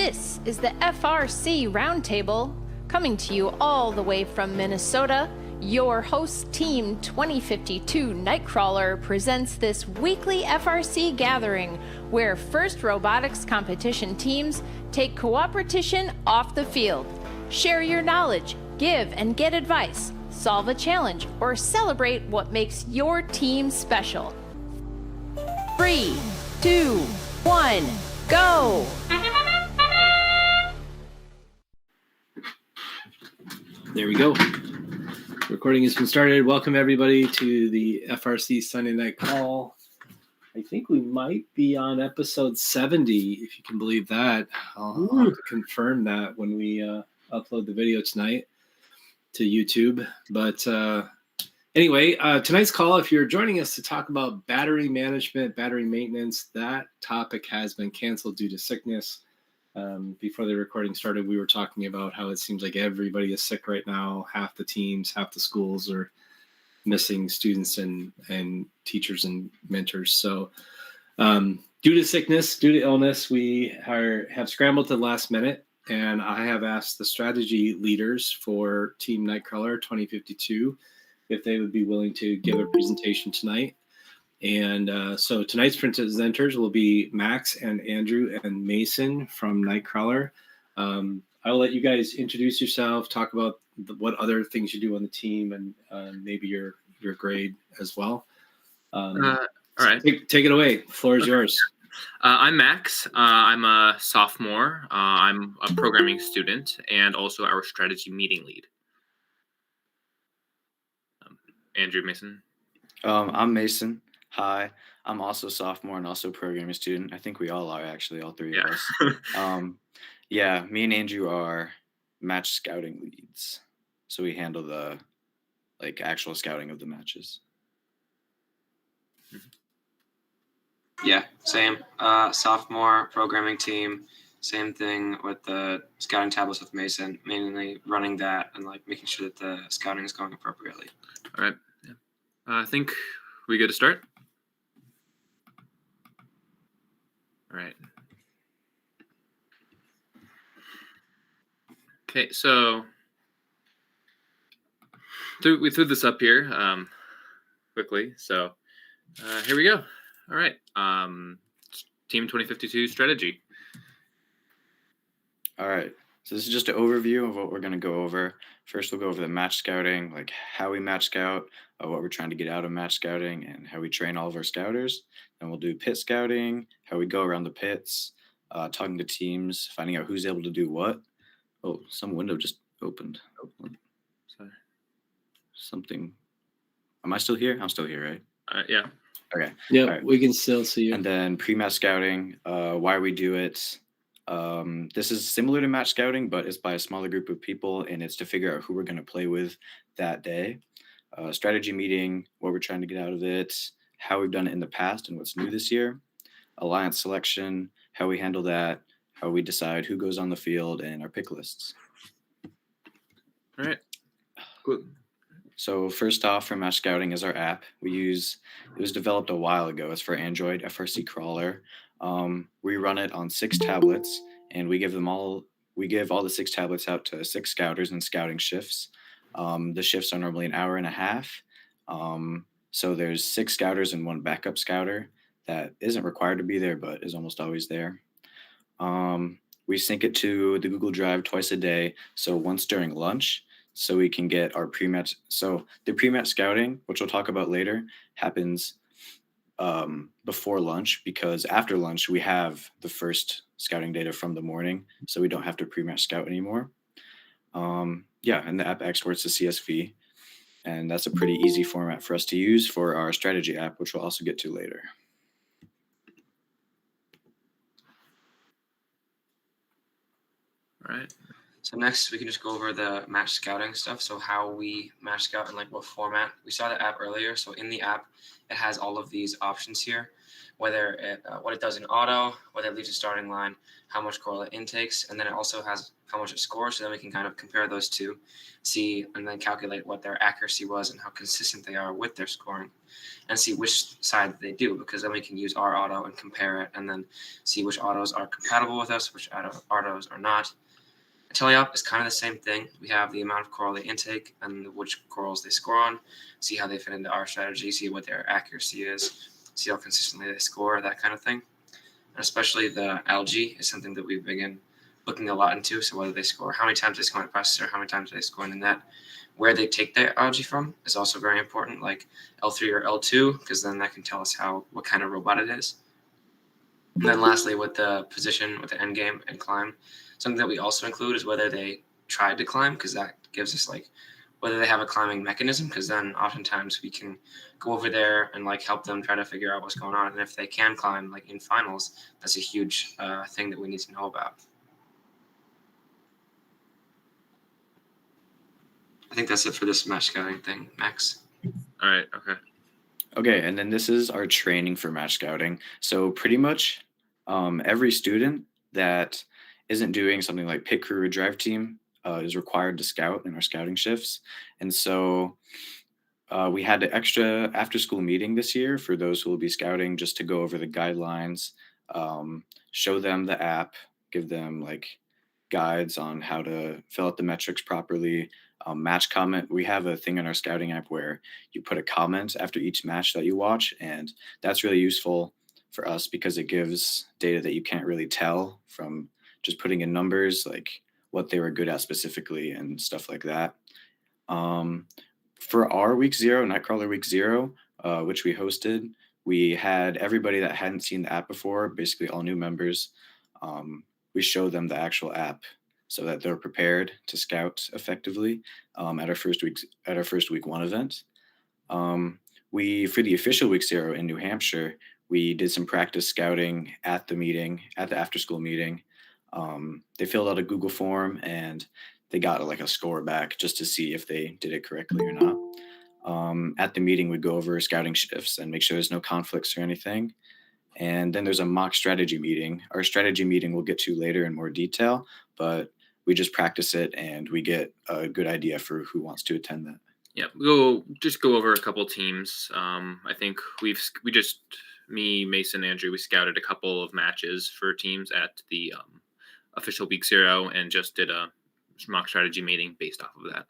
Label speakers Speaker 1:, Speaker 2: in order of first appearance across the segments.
Speaker 1: This is the FRC Roundtable, coming to you all the way from Minnesota. Your host team 2052 Nightcrawler presents this weekly FRC gathering where FIRST Robotics competition teams take cooperation off the field. Share your knowledge, give and get advice, solve a challenge, or celebrate what makes your team special. 3, 2, 1, go!
Speaker 2: There we go. Recording has been started. Welcome everybody to the FRC Sunday Night Call. I think we might be on episode 70, if you can believe that. I'll have to confirm that when we upload the video tonight to YouTube. But anyway, tonight's call, if you're joining us to talk about battery management, battery maintenance, that topic has been canceled due to sickness. Before the recording started, we were talking about how it seems like everybody is sick right now. Half the teams, half the schools are missing students and teachers and mentors. So due to sickness, due to illness, we have scrambled to the last minute. And I have asked the strategy leaders for Team Nightcrawler 2052 if they would be willing to give a presentation tonight. And so tonight's presenters will be Max and Andrew and Mason from Nightcrawler. I'll let you guys introduce yourself, talk about what other things you do on the team, and maybe your grade as well. All right. Take it away. The floor is yours.
Speaker 3: I'm Max. I'm a sophomore. I'm a programming student and also our strategy meeting lead. Andrew, Mason.
Speaker 4: I'm Mason. Hi, I'm also a sophomore and also a programming student. I think we all are, actually, all three of us. Yeah, me and Andrew are match scouting leads. So we handle the actual scouting of the matches.
Speaker 5: Yeah, same. Sophomore programming team, same thing with the scouting tablets with Mason, mainly running that and making sure that the scouting is going appropriately.
Speaker 3: All right. Yeah. I think we good to start. All right. Okay, so we threw this up here quickly. So here we go. All right. Team 2052 strategy.
Speaker 4: All right. So this is just an overview of what we're going to go over. First, we'll go over the match scouting, like how we match scout, what we're trying to get out of match scouting, and how we train all of our scouters. Then we'll do pit scouting, how we go around the pits, talking to teams, finding out who's able to do what. Oh, some window just opened. Oh, sorry. Something. Am I still here? I'm still here, right?
Speaker 3: Yeah.
Speaker 4: Okay.
Speaker 2: Yeah,
Speaker 4: right.
Speaker 2: We can still see you.
Speaker 4: And then pre-match scouting, why we do it. This is similar to match scouting, but it's by a smaller group of people, and it's to figure out who we're going to play with that day. Strategy meeting, what we're trying to get out of it, how we've done it in the past and what's new this year. Alliance selection, how we handle that, how we decide who goes on the field, and our pick lists.
Speaker 3: All right. Cool.
Speaker 4: So first off, for match scouting is our app. It was developed a while ago. It's for Android, FRC Crawler. We run it on 6 tablets, and we give all the 6 tablets out to 6 scouters in scouting shifts. The shifts are normally an hour and a half. So there's 6 scouters and 1 backup scouter that isn't required to be there, but is almost always there. We sync it to the Google Drive twice a day. So once during lunch, so we can get our pre-match. So the pre-match scouting, which we'll talk about later, happens before lunch, because after lunch we have the first scouting data from the morning, so we don't have to pre-match scout anymore. And the app exports to CSV, and that's a pretty easy format for us to use for our strategy app, which we'll also get to later.
Speaker 3: All right.
Speaker 5: So next we can just go over the match scouting stuff. So how we match scout and like what format. We saw the app earlier. So in the app, it has all of these options here, whether it, what it does in auto, whether it leaves a starting line, how much correlate intakes, and then it also has how much it scores. So then we can kind of compare those two, see, and then calculate what their accuracy was and how consistent they are with their scoring, and see which side they do, because then we can use our auto and compare it and then see which autos are compatible with us, which autos are not. Teleop is kind of the same thing. We have the amount of correlate intake and which corals they score on, see how they fit into our strategy, see what their accuracy is, see how consistently they score, that kind of thing. And especially the algae is something that we've been looking a lot into. So whether they score, how many times they score in the processor, how many times they score in the net, where they take their algae from is also very important, like L3 or L2, because then that can tell us what kind of robot it is. And then lastly, with the position, with the end game and climb, something that we also include is whether they tried to climb, because that gives us like whether they have a climbing mechanism, because then oftentimes we can go over there and like help them try to figure out what's going on. And if they can climb like in finals, that's a huge thing that we need to know about. I think that's it for this match scouting thing. Max?
Speaker 3: All right. Okay.
Speaker 4: Okay, and then this is our training for match scouting. So pretty much every student that isn't doing something like pit crew or drive team is required to scout in our scouting shifts. And so we had an extra after school meeting this year for those who will be scouting, just to go over the guidelines, show them the app, give them like guides on how to fill out the metrics properly. Match comment. We have a thing in our scouting app where you put a comment after each match that you watch, and that's really useful for us because it gives data that you can't really tell from just putting in numbers, like what they were good at specifically and stuff like that. For our week 0, Nightcrawler week 0, which we hosted, we had everybody that hadn't seen the app before, basically all new members. We showed them the actual app so that they're prepared to scout effectively at our first week 1 event. We, for the official week 0 in New Hampshire, we did some practice scouting at the after school meeting. They filled out a Google form and they got like a score back just to see if they did it correctly or not. At the meeting, we'd go over scouting shifts and make sure there's no conflicts or anything. And then there's a mock strategy meeting. Our strategy meeting we'll get to later in more detail, but we just practice it and we get a good idea for who wants to attend that.
Speaker 3: Yeah, we'll just go over a couple teams. I think me, Mason, Andrew, we scouted a couple of matches for teams at the official week 0 and just did a mock strategy meeting based off of that.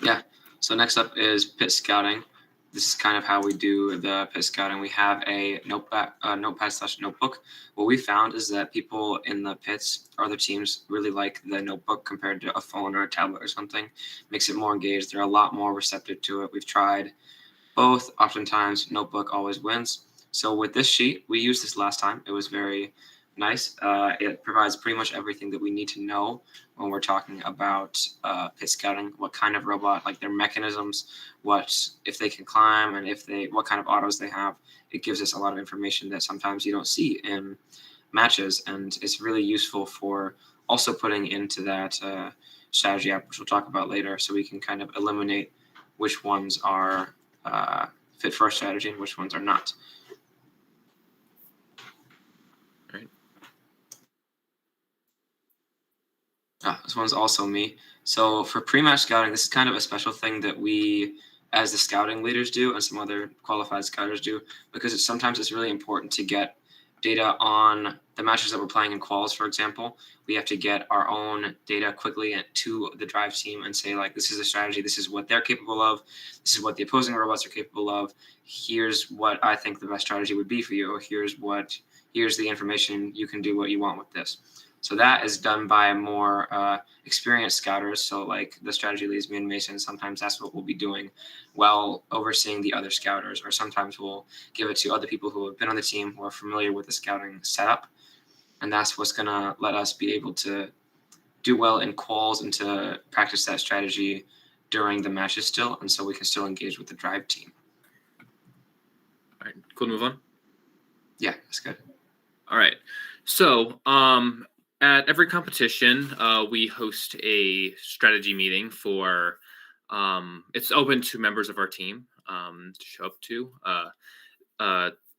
Speaker 5: Yeah. So next up is pit scouting. This is kind of how we do the pit scouting. We have a notepad/notebook. What we found is that people in the pits or other teams really like the notebook compared to a phone or a tablet or something. Makes it more engaged. They're a lot more receptive to it. We've tried both. Oftentimes, notebook always wins. So with this sheet, we used this last time. It was very nice. It provides pretty much everything that we need to know when we're talking about pit scouting, what kind of robot, like their mechanisms, if they can climb, and what kind of autos they have. It gives us a lot of information that sometimes you don't see in matches, and it's really useful for also putting into that strategy app, which we'll talk about later, so we can kind of eliminate which ones are fit for our strategy and which ones are not. This one's also me. So for pre-match scouting, this is kind of a special thing that we, as the scouting leaders, do, and some other qualified scouters do, because sometimes it's really important to get data on the matches that we're playing in quals, for example. We have to get our own data quickly to the drive team and say, like, this is a strategy, this is what they're capable of, this is what the opposing robots are capable of, here's what I think the best strategy would be for you, or here's the information, you can do what you want with this. So that is done by more experienced scouters. So like the strategy leads, me and Mason, sometimes that's what we'll be doing while overseeing the other scouters, or sometimes we'll give it to other people who have been on the team who are familiar with the scouting setup. And that's what's going to let us be able to do well in quals and to practice that strategy during the matches still. And so we can still engage with the drive team.
Speaker 3: All right, cool, move on.
Speaker 5: Yeah, that's good.
Speaker 3: All right. So At every competition, we host a strategy meeting for. It's open to members of our team to show up to.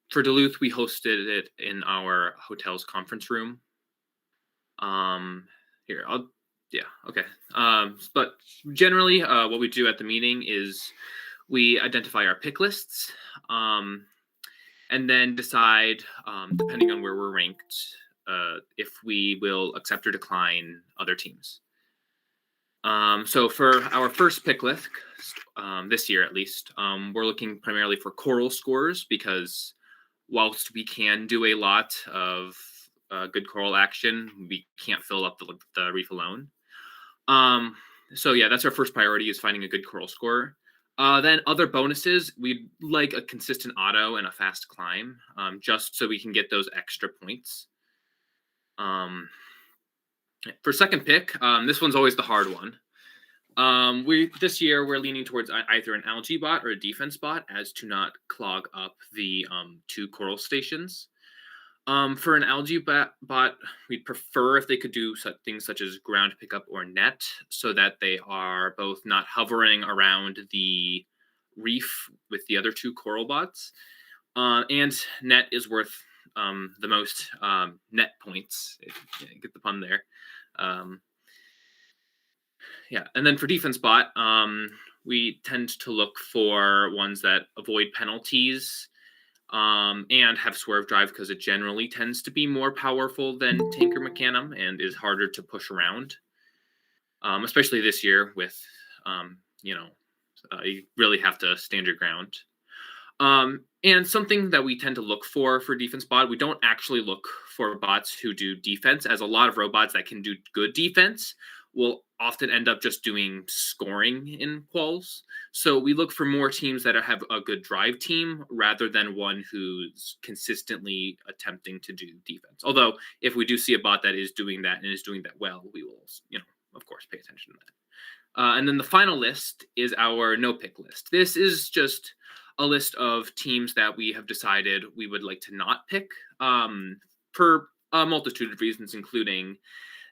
Speaker 3: For Duluth, we hosted it in our hotel's conference room. Here, okay. But generally, what we do at the meeting is we identify our pick lists, and then decide, depending on where we're ranked, if we will accept or decline other teams. So for our first pick list, this year at least, we're looking primarily for coral scores, because whilst we can do a lot of good coral action, we can't fill up the reef alone. So yeah, that's our first priority, is finding a good coral score. Then other bonuses, we'd like a consistent auto and a fast climb, just so we can get those extra points. For second pick, this one's always the hard one. This year we're leaning towards either an algae bot or a defense bot, as to not clog up the 2 coral stations. For an algae bot, we'd prefer if they could do things such as ground pickup or net, so that they are both not hovering around the reef with the other 2 coral bots. And net is worth the most net points. Get the pun there. And then for defense bot, we tend to look for ones that avoid penalties and have swerve drive, because it generally tends to be more powerful than Tanker Mechanum and is harder to push around, especially this year with, you really have to stand your ground. And something that we tend to look for defense bot, we don't actually look for bots who do defense, as a lot of robots that can do good defense will often end up just doing scoring in quals. So we look for more teams that have a good drive team, rather than one who's consistently attempting to do defense. Although if we do see a bot that is doing that and is doing that well, we will, of course, pay attention to that. And then the final list is our no pick list. This is just a list of teams that we have decided we would like to not pick, for a multitude of reasons, including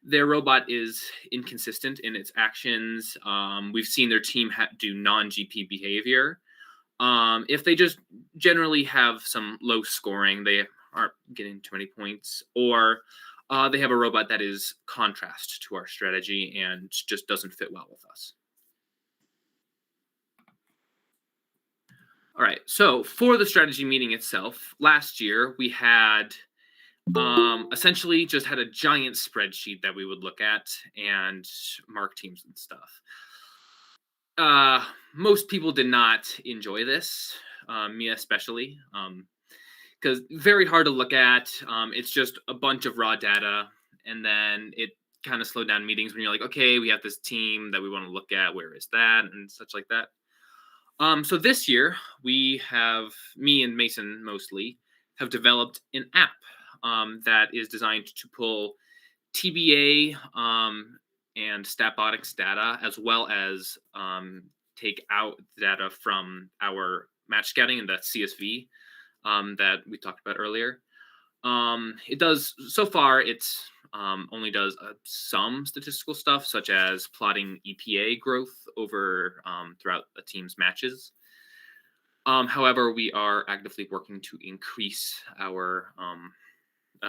Speaker 3: their robot is inconsistent in its actions. We've seen their team do non-GP behavior. If they just generally have some low scoring, they aren't getting too many points, or they have a robot that is contrast to our strategy and just doesn't fit well with us. All right, so for the strategy meeting itself, last year we had essentially just had a giant spreadsheet that we would look at and mark teams and stuff. Most people did not enjoy this, me especially, because very hard to look at. It's just a bunch of raw data, and then it kind of slowed down meetings when you're like, okay, we have this team that we want to look at, where is that, and such like that. So this year, we have, me and Mason mostly, have developed an app that is designed to pull TBA and Statbotics data, as well as take out data from our match scouting and that CSV that we talked about earlier. It does, so far, it's only does some statistical stuff, such as plotting EPA growth over throughout a team's matches. However, we are actively working to increase our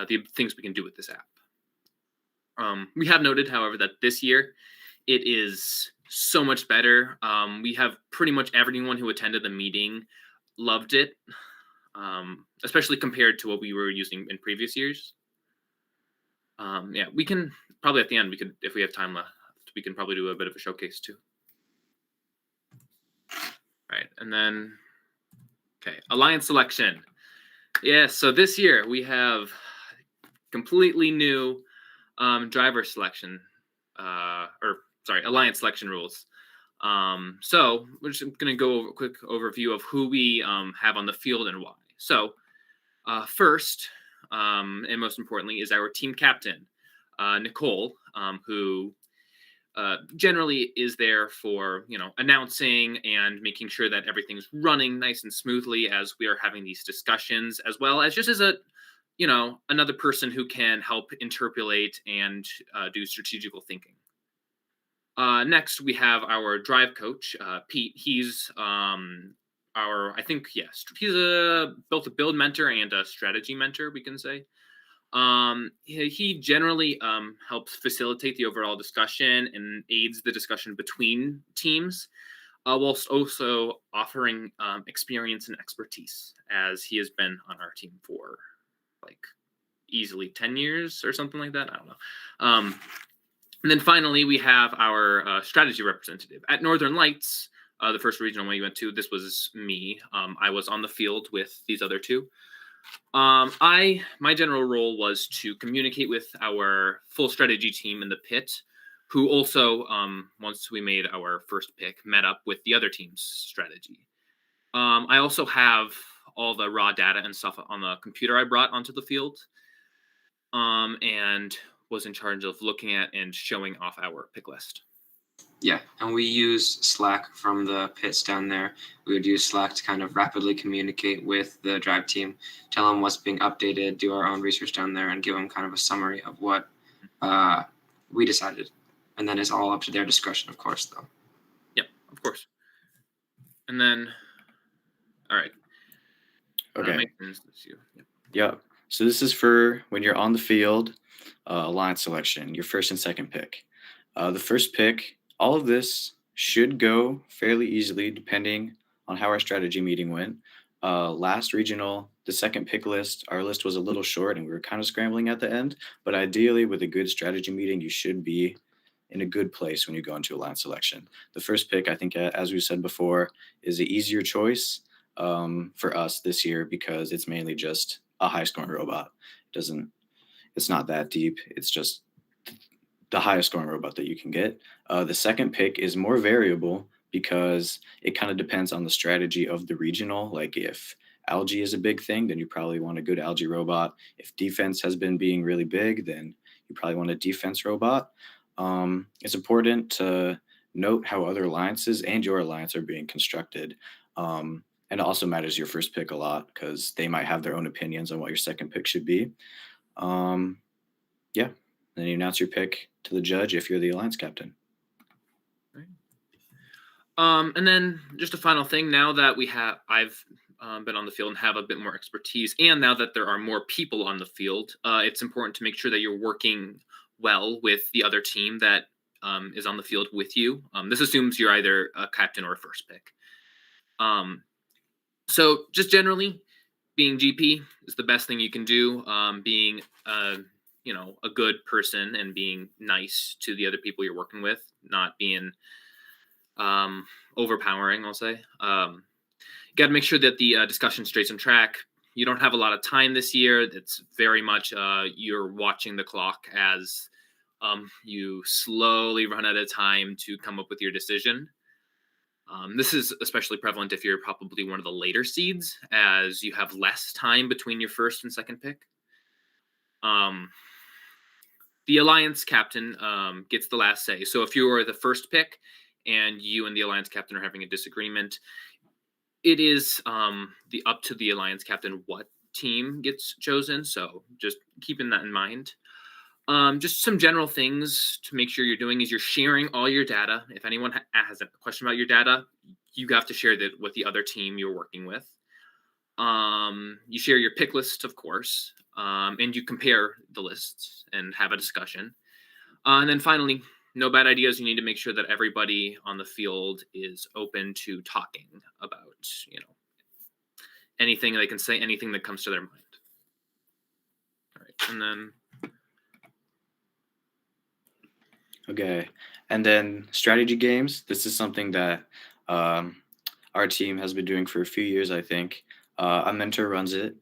Speaker 3: the things we can do with this app. We have noted, however, that this year it is so much better. We have pretty much everyone who attended the meeting loved it, especially compared to what we were using in previous years. We can probably at the end, if we have time left, we can probably do a bit of a showcase too. All right, and then, okay, alliance selection. Yeah, so this year we have completely new driver selection, alliance selection rules. So we're just going to go over a quick overview of who we have on the field and why. So first, and most importantly, is our team captain, Nicole, who generally is there for, announcing and making sure that everything's running nice and smoothly as we are having these discussions, as well as just as a another person who can help interpolate and do strategical thinking. Next, we have our drive coach, Pete. He's he's both a build mentor and a strategy mentor, we can say. He generally helps facilitate the overall discussion and aids the discussion between teams, whilst also offering experience and expertise, as he has been on our team for like easily 10 years or something like that. I don't know. And then finally, we have our strategy representative. At Northern Lights, the first regional we went to, this was me. I was on the field with these other two. My general role was to communicate with our full strategy team in the pit, who also, once we made our first pick, met up with the other team's strategy. I also have all the raw data and stuff on the computer I brought onto the field, and was in charge of looking at and showing off our pick list.
Speaker 5: Yeah, and we use Slack from the pits down there. We would use Slack to kind of rapidly communicate with the drive team, tell them what's being updated, do our own research down there, and give them kind of a summary of what we decided. And then it's all up to their discretion, of course, though.
Speaker 3: Yep, of course. And then, all right.
Speaker 4: Okay. Yep. So this is for when you're on the field, alliance selection, your first and second pick. The first pick, all of this should go fairly easily depending on how our strategy meeting went. Last regional, the second pick list, our list was a little short and we were kind of scrambling at the end. But ideally, with a good strategy meeting, you should be in a good place when you go into alliance selection. The first pick, I think, as we said before, is an easier choice for us this year because it's mainly just a high scoring robot. It's not that deep. It's just the highest scoring robot that you can get. The second pick is more variable because it kind of depends on the strategy of the regional. Like if algae is a big thing, then you probably want a good algae robot. If defense has been being really big, then you probably want a defense robot. It's important to note how other alliances and your alliance are being constructed. And it also matters your first pick a lot because they might have their own opinions on what your second pick should be. Yeah. Then you announce your pick to the judge if you're the alliance captain.
Speaker 3: Right. And then just a final thing, now that I've been on the field and have a bit more expertise, and now that there are more people on the field, it's important to make sure that you're working well with the other team that is on the field with you. This assumes you're either a captain or a first pick. So just generally, being GP is the best thing you can do. Being a good person and being nice to the other people you're working with, not being overpowering, I'll say. You got to make sure that the discussion stays on track. You don't have a lot of time this year. It's very much you're watching the clock as you slowly run out of time to come up with your decision. This is especially prevalent if you're probably one of the later seeds, as you have less time between your first and second pick. The alliance captain gets the last say. So if you are the first pick and you and the alliance captain are having a disagreement, it is up to the alliance captain what team gets chosen. So just keeping that in mind. Just some general things to make sure you're doing is you're sharing all your data. If anyone has a question about your data, you have to share that with the other team you're working with. You share your pick list, of course, and you compare the lists and have a discussion. And then finally, no bad ideas. You need to make sure that everybody on the field is open to talking about, anything they can say, anything that comes to their mind. All right, and then.
Speaker 4: Okay, and then strategy games. This is something that our team has been doing for a few years, I think. A mentor runs it.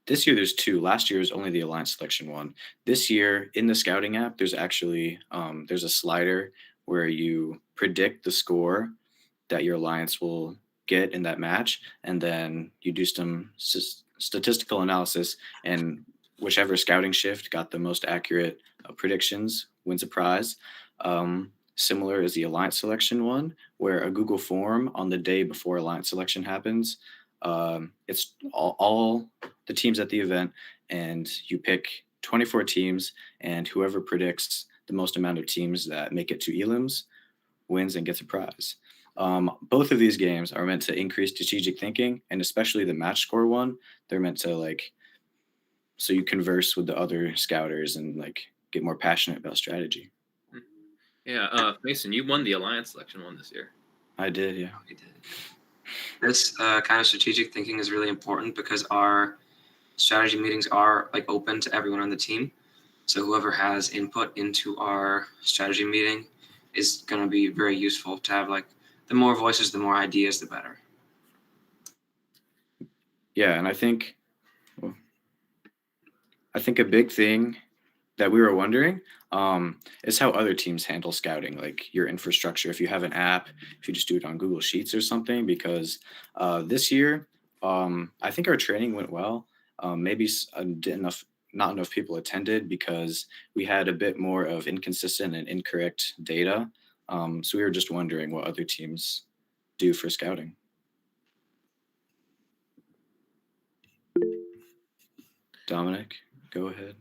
Speaker 4: This year there's two. Last year was only the alliance selection one. This year in the scouting app, there's actually there's a slider where you predict the score that your alliance will get in that match, and then you do some statistical analysis, and whichever scouting shift got the most accurate predictions wins a prize. Similar is the alliance selection one, where a Google form on the day before alliance selection happens. It's all the teams at the event, and you pick 24 teams, and whoever predicts the most amount of teams that make it to elims wins and gets a prize. Both of these games are meant to increase strategic thinking, and especially the match score one, they're meant to so you converse with the other scouters and get more passionate about strategy.
Speaker 3: Yeah, Mason, you won the Alliance Selection one this year.
Speaker 4: I did, yeah.
Speaker 5: We did. This kind of strategic thinking is really important because our strategy meetings are open to everyone on the team. So whoever has input into our strategy meeting is going to be very useful to have. The more voices, the more ideas, the better.
Speaker 4: Yeah, and I think a big thing that we were wondering is how other teams handle scouting, like your infrastructure. If you have an app, if you just do it on Google Sheets or something, because this year, I think our training went well. Maybe not enough people attended because we had a bit more of inconsistent and incorrect data. So we were just wondering what other teams do for scouting. Dominic, go ahead.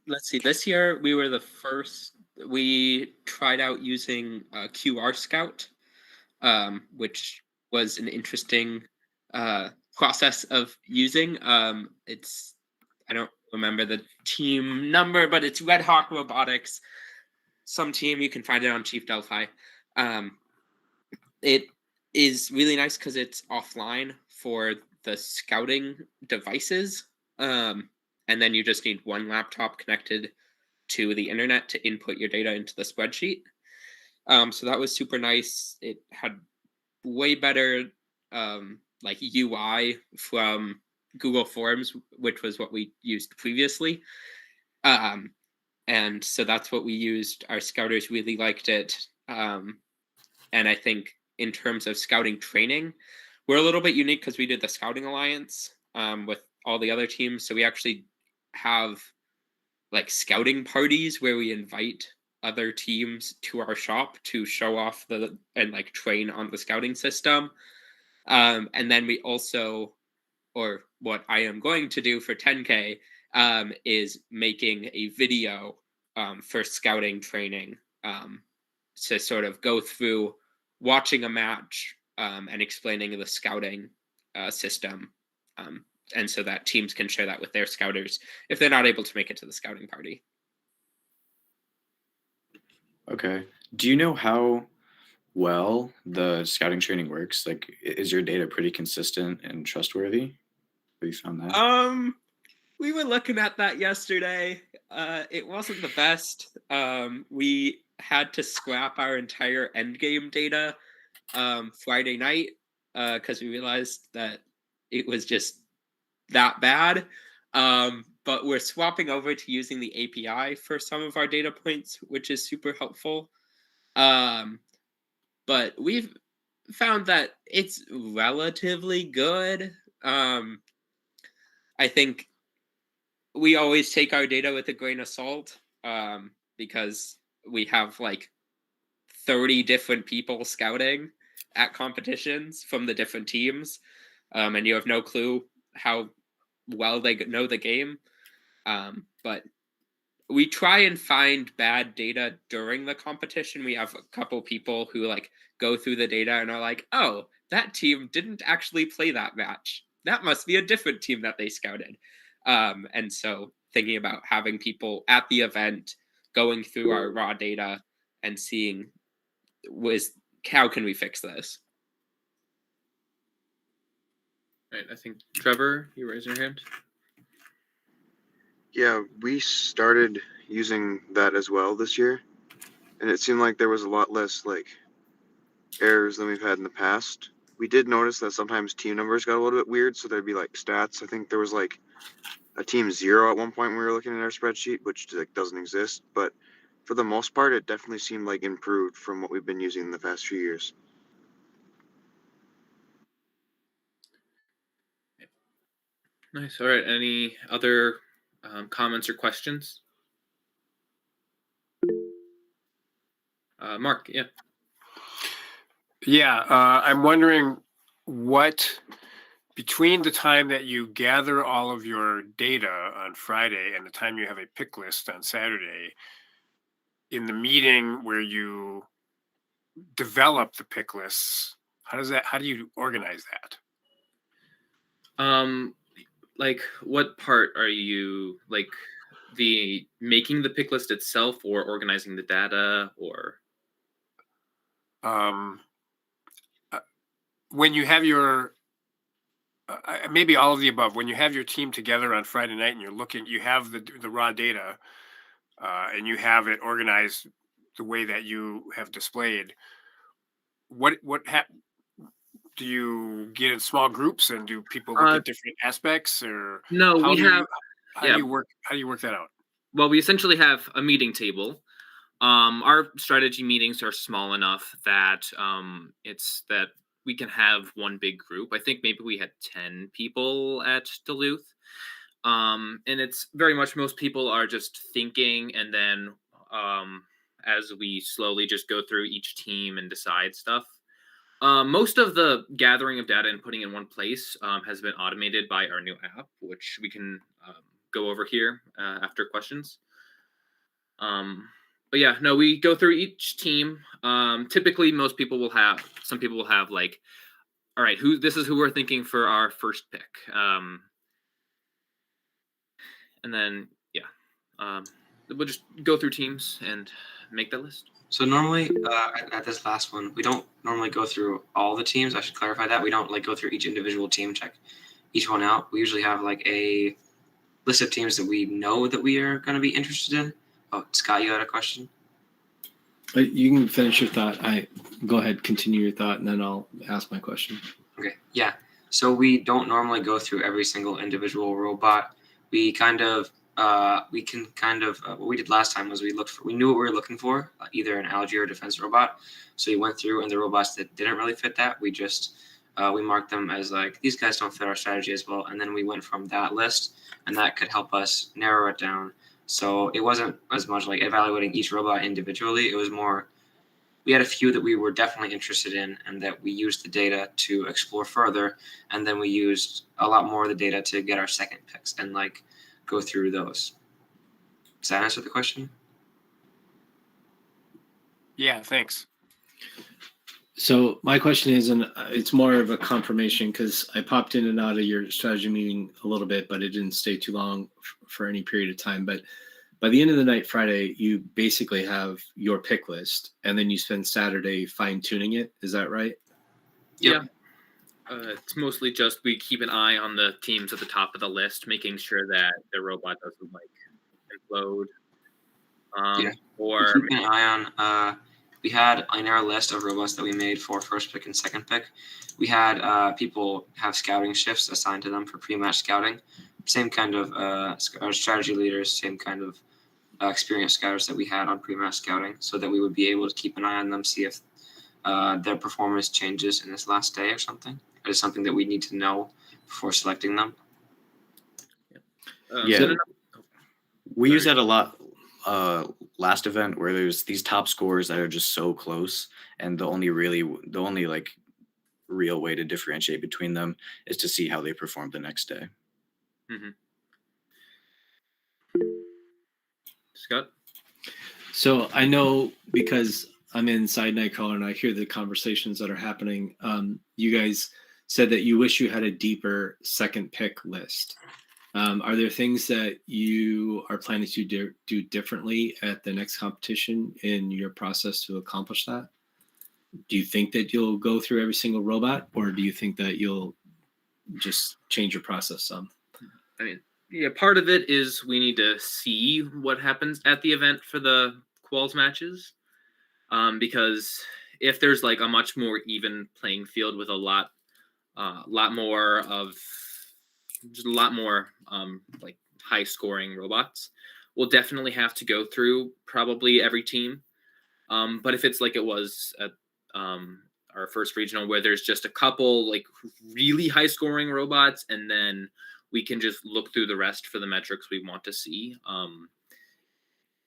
Speaker 6: Let's see. This year we were the first. We tried out using QR Scout, which was an interesting process of using. It's I don't remember the team number, but it's Red Hawk Robotics. Some team, you can find it on Chief Delphi. It is really nice because it's offline for the scouting devices. And then you just need one laptop connected to the internet to input your data into the spreadsheet. So that was super nice. It had way better UI from Google Forms, which was what we used previously. And so that's what we used. Our scouters really liked it. And I think in terms of scouting training, we're a little bit unique because we did the Scouting Alliance with all the other teams. So we actually have scouting parties where we invite other teams to our shop to show off and train on the scouting system. And then we also, or what I am going to do for 10K, is making a video for scouting training to sort of go through watching a match and explaining the scouting system. And so that teams can share that with their scouters if they're not able to make it to the scouting party.
Speaker 4: Okay. Do you know how well the scouting training works? Is your data pretty consistent and trustworthy? Have you found that?
Speaker 6: We were looking at that yesterday. It wasn't the best. We had to scrap our entire endgame data Friday night because we realized that it was just that bad. But we're swapping over to using the API for some of our data points, which is super helpful. But we've found that it's relatively good. I think we always take our data with a grain of salt because we have 30 different people scouting at competitions from the different teams. And you have no clue how well they know the game. But we try and find bad data during the competition. We have a couple people who go through the data and are like, oh, that team didn't actually play that match. That must be a different team that they scouted. And so thinking about having people at the event going through our raw data and seeing how can we fix this?
Speaker 3: Right, I think Trevor, you raised your hand.
Speaker 7: Yeah, we started using that as well this year, and it seemed like there was a lot less errors than we've had in the past. We did notice that sometimes team numbers got a little bit weird, so there'd be stats. I think there was a team 0 at one point when we were looking at our spreadsheet, which doesn't exist. But for the most part, it definitely seemed improved from what we've been using in the past few years.
Speaker 3: Nice. All right. Any other comments or questions? Mark, yeah.
Speaker 8: Yeah, I'm wondering what between the time that you gather all of your data on Friday and the time you have a pick list on Saturday, in the meeting where you develop the pick lists, how do you organize that?
Speaker 3: Like what part are you like, the making the pick list itself or organizing the data, or
Speaker 8: When you have your maybe all of the above, when you have your team together on Friday night and you have the raw data, and you have it organized the way that you have displayed, do you get in small groups and do people look at different aspects, or
Speaker 3: no,
Speaker 8: how
Speaker 3: we
Speaker 8: do
Speaker 3: have
Speaker 8: you, how do you work that out?
Speaker 3: well, we essentially have a meeting table. Our strategy meetings are small enough that it's that we can have one big group. I think maybe we had 10 people at Duluth. And it's very much, most people are just thinking, and then as we slowly just go through each team and decide stuff. Most of the gathering of data and putting in one place has been automated by our new app, which we can go over here after questions. But yeah, no, we go through each team. Typically, some people will have like, all right, this is who we're thinking for our first pick. And then, we'll just go through teams and make that list.
Speaker 5: So normally at this last one, we don't normally go through all the teams. I should clarify that. We don't like go through each individual team, check each one out. We usually have like a list of teams that we know that we are going to be interested in. Oh, Scott, you had a question?
Speaker 2: You can finish your thought. Go ahead, continue your thought, and then I'll ask my question.
Speaker 5: Okay, yeah. So we don't normally go through every single individual robot. We what we did last time was we knew what we were looking for, either an algae or defense robot. So we went through, and the robots that didn't really fit that, we just we marked them as like, these guys don't fit our strategy as well. And then we went from that list, and that could help us narrow it down. So it wasn't as much like evaluating each robot individually. It was more, we had a few that we were definitely interested in and that we used the data to explore further. And then we used a lot more of the data to get our second picks and like go through those. Does that answer the question?
Speaker 8: Yeah, thanks.
Speaker 2: So my question is, and it's more of a confirmation because I popped in and out of your strategy meeting a little bit, but it didn't stay too long for any period of time. But by the end of the night, Friday, you basically have your pick list, and then you spend Saturday fine tuning it. Is that right?
Speaker 3: Yep. Yeah. It's mostly just we keep an eye on the teams at the top of the list, making sure that the robot doesn't like implode. Or
Speaker 5: we keep an eye on. We had in our list of robots that we made for first pick and second pick, we had people have scouting shifts assigned to them for pre-match scouting. Same kind of our strategy leaders, same kind of experienced scouters that we had on pre-match scouting, so that we would be able to keep an eye on them, see if their performance changes in this last day or something. It is something that we need to know before selecting them.
Speaker 4: We use that a lot last event, where there's these top scores that are just so close, and the only like real way to differentiate between them is to see how they perform the next day.
Speaker 3: Mm-hmm. Scott?
Speaker 2: So I know, because I'm inside Nightcrawler and I hear the conversations that are happening. You guys said that you wish you had a deeper second pick list. Are there things that you are planning to do differently at the next competition in your process to accomplish that? Do you think that you'll go through every single robot, or do you think that you'll just change your process some?
Speaker 3: I mean, yeah, part of it is we need to see what happens at the event for the quals matches. Because if there's like a much more even playing field with a lot more like high scoring robots, we'll definitely have to go through probably every team. But if it's like it was at our first regional, where there's just a couple like really high scoring robots, and then we can just look through the rest for the metrics we want to see,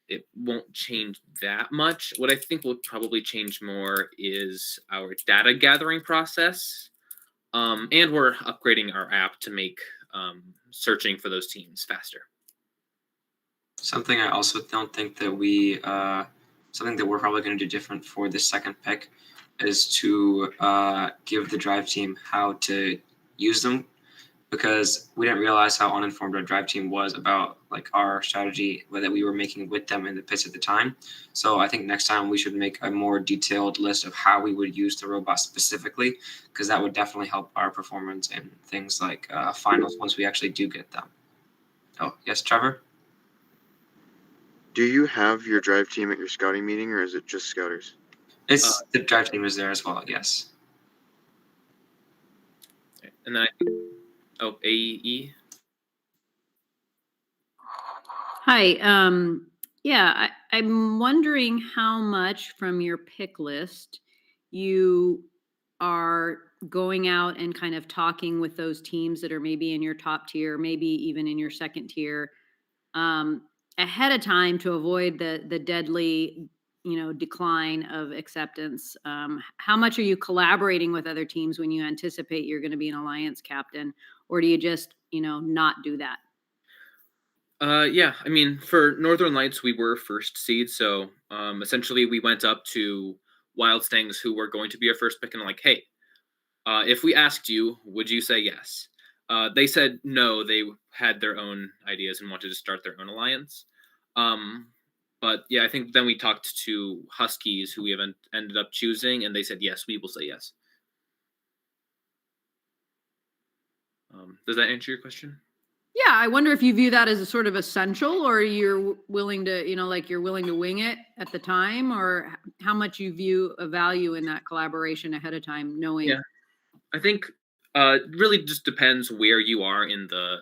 Speaker 3: it won't change that much. What I think will probably change more is our data gathering process. And we're upgrading our app to make searching for those teams faster.
Speaker 5: Something I also don't think that we, something that we're probably going to do different for the second pick is to give the drive team how to use them, because we didn't realize how uninformed our drive team was about like our strategy that we were making with them in the pits at the time. So I think next time we should make a more detailed list of how we would use the robot specifically, because that would definitely help our performance in things like finals once we actually do get them. Oh, yes, Trevor?
Speaker 7: Do you have your drive team at your scouting meeting, or is it just scouters?
Speaker 5: It's the drive team is there as well, yes.
Speaker 3: And then AE.
Speaker 9: Hi. Yeah, I'm wondering how much from your pick list you are going out and kind of talking with those teams that are maybe in your top tier, maybe even in your second tier, ahead of time to avoid the deadly, decline of acceptance. How much are you collaborating with other teams when you anticipate you're going to be an alliance captain, or do you just, not do that?
Speaker 3: Yeah, I mean, for Northern Lights, we were first seed, so essentially we went up to Wild Stangs, who were going to be our first pick, and like, hey, if we asked you, would you say yes? They said no. They had their own ideas and wanted to start their own alliance. But yeah, I think then we talked to Huskies, who we have ended up choosing, and they said yes, we will say yes. Does that answer your question?
Speaker 9: Yeah, I wonder if you view that as a sort of essential, or you're willing to, you're willing to wing it at the time, or how much you view a value in that collaboration ahead of time, knowing.
Speaker 3: Yeah, I think really just depends where you are in the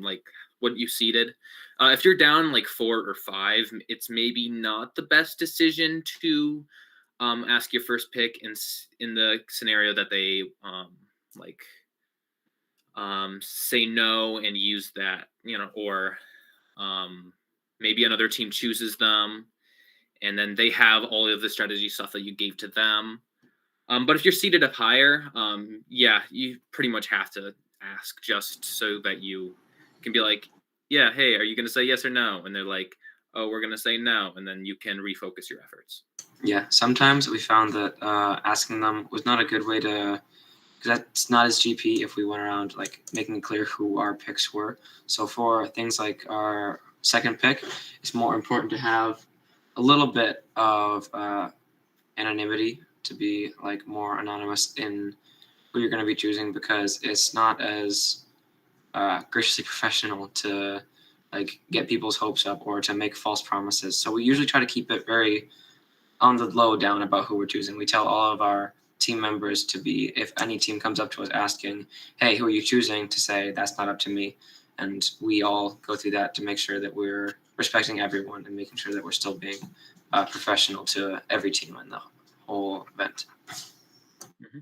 Speaker 3: like what you seeded. If you're down like 4 or 5, it's maybe not the best decision to ask your first pick in the scenario that they say no and use that, or maybe another team chooses them and then they have all of the strategy stuff that you gave to them. But if you're seated up higher, yeah, you pretty much have to ask just so that you can be like, yeah, hey, are you going to say yes or no? And they're like, oh, we're going to say no. And then you can refocus your efforts.
Speaker 5: Yeah, sometimes we found that asking them was not a good way to, because that's not as GP if we went around like making it clear who our picks were. So for things like our second pick, it's more important to have a little bit of anonymity, to be like more anonymous in who you're going to be choosing, because it's not as graciously professional to like get people's hopes up or to make false promises. So we usually try to keep it very on the low down about who we're choosing. We tell all of our team members to be, if any team comes up to us asking, hey, who are you choosing, to say that's not up to me. And we all go through that to make sure that we're respecting everyone and making sure that we're still being professional to every team in the whole event.
Speaker 3: Mm-hmm.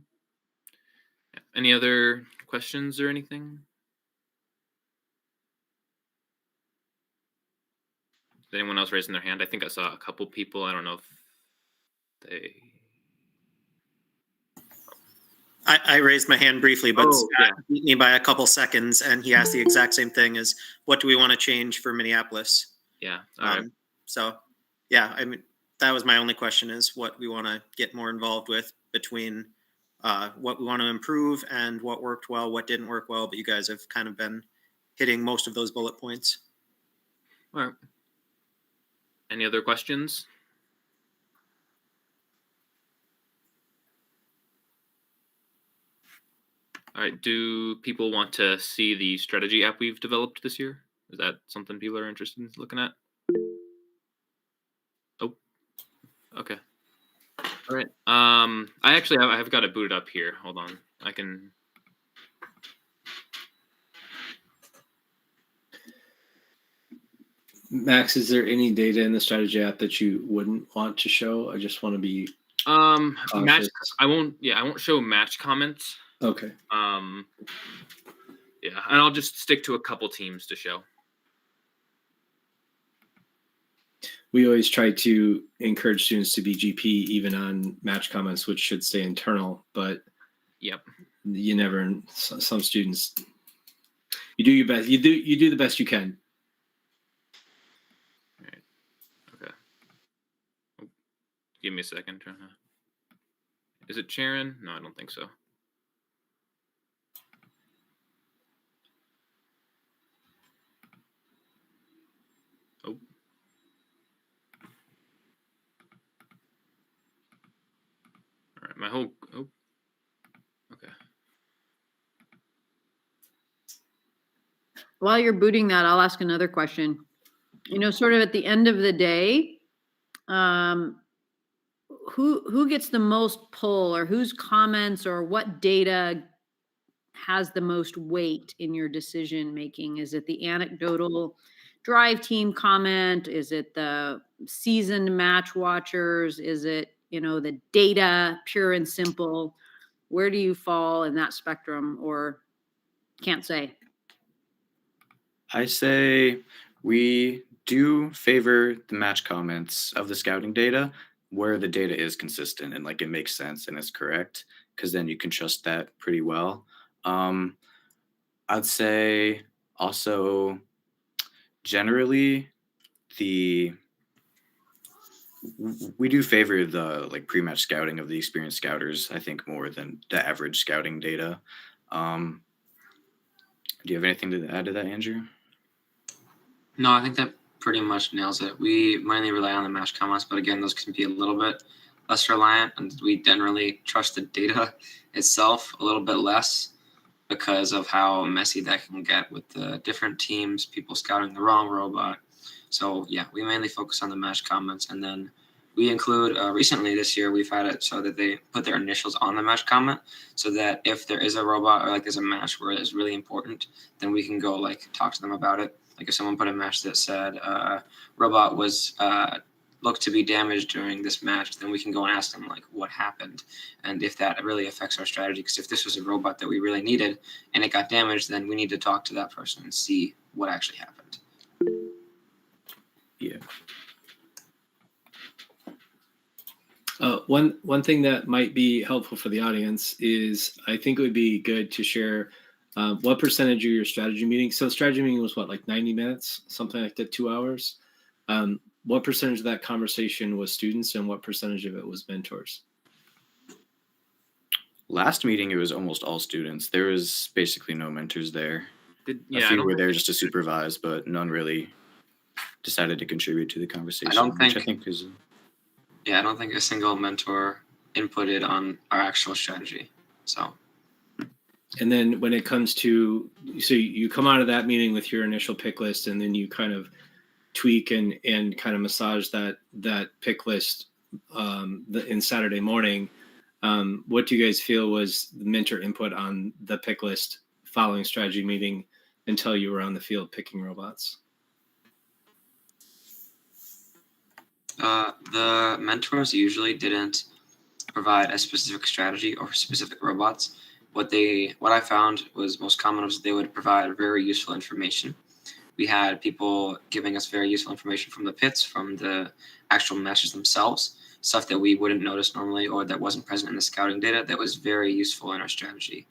Speaker 3: Any other questions or anything? Is anyone else raising their hand? I think I saw a couple people. I don't know if they...
Speaker 10: I raised my hand briefly, but
Speaker 3: yeah.
Speaker 10: beat me by a couple seconds, and he asked the exact same thing: "Is what do we want to change for Minneapolis?"
Speaker 3: Yeah. All right.
Speaker 10: So, yeah, I mean, that was my only question: is what we want to get more involved with between what we want to improve and what worked well, what didn't work well. But you guys have kind of been hitting most of those bullet points.
Speaker 3: All right. Any other questions? All right. Do people want to see the strategy app we've developed this year? Is that something people are interested in looking at? Oh, okay. All right. I've got it booted up here. Hold on. I can.
Speaker 2: Max, is there any data in the strategy app that you wouldn't want to show? I just want to be
Speaker 3: match. I won't show match comments.
Speaker 2: Okay.
Speaker 3: Yeah, and I'll just stick to a couple teams to show.
Speaker 2: We always try to encourage students to be GP even on match comments, which should stay internal, but
Speaker 3: yep,
Speaker 2: you never. Some students, you do your best. You do the best you can.
Speaker 3: All right. Okay. Oh, give me a second. Is it Sharon? No, I don't think so. Oh. All right. My whole. Oh. Okay.
Speaker 9: While you're booting that, I'll ask another question. Sort of at the end of the day, who gets the most pull, or whose comments or what data has the most weight in your decision making? Is it the anecdotal drive team comment? Is it the seasoned match watchers? Is it, the data, pure and simple? Where do you fall in that spectrum, or can't say?
Speaker 4: I say we do favor the match comments of the scouting data where the data is consistent and like it makes sense and it's correct, because then you can trust that pretty well. I'd say also generally we do favor the like pre-match scouting of the experienced scouters, I think, more than the average scouting data. Do you have anything to add to that, Andrew?
Speaker 5: No, I think that pretty much nails it. We mainly rely on the match comments, but again, those can be a little bit less reliant, and we generally trust the data itself a little bit less because of how messy that can get with the different teams, people scouting the wrong robot. So yeah, we mainly focus on the match comments, and then we include recently this year we've had it so that they put their initials on the match comment, so that if there is a robot or like there's a match where it's really important, then we can go like talk to them about it. Like if someone put a match that said robot was looked to be damaged during this match, then we can go and ask them like what happened and if that really affects our strategy. Because if this was a robot that we really needed and it got damaged, then we need to talk to that person and see what actually happened.
Speaker 4: Yeah.
Speaker 2: One thing that might be helpful for the audience is I think it would be good to share what percentage of your strategy meeting. So strategy meeting was what, like 90 minutes, something like that, 2 hours. What percentage of that conversation was students and what percentage of it was mentors?
Speaker 4: Last meeting, it was almost all students. There was basically no mentors there. A few were there just to supervise, but none really decided to contribute to the conversation.
Speaker 5: I don't think a single mentor inputted on our actual strategy. So.
Speaker 2: And then when it comes to, so you come out of that meeting with your initial pick list, and then you kind of tweak and kind of massage that pick list in Saturday morning. What do you guys feel was the mentor input on the pick list following strategy meeting until you were on the field picking robots?
Speaker 5: The mentors usually didn't provide a specific strategy or specific robots. What I found was most common was they would provide very useful information. We had people giving us very useful information from the pits, from the actual matches themselves, stuff that we wouldn't notice normally or that wasn't present in the scouting data that was very useful in our strategy.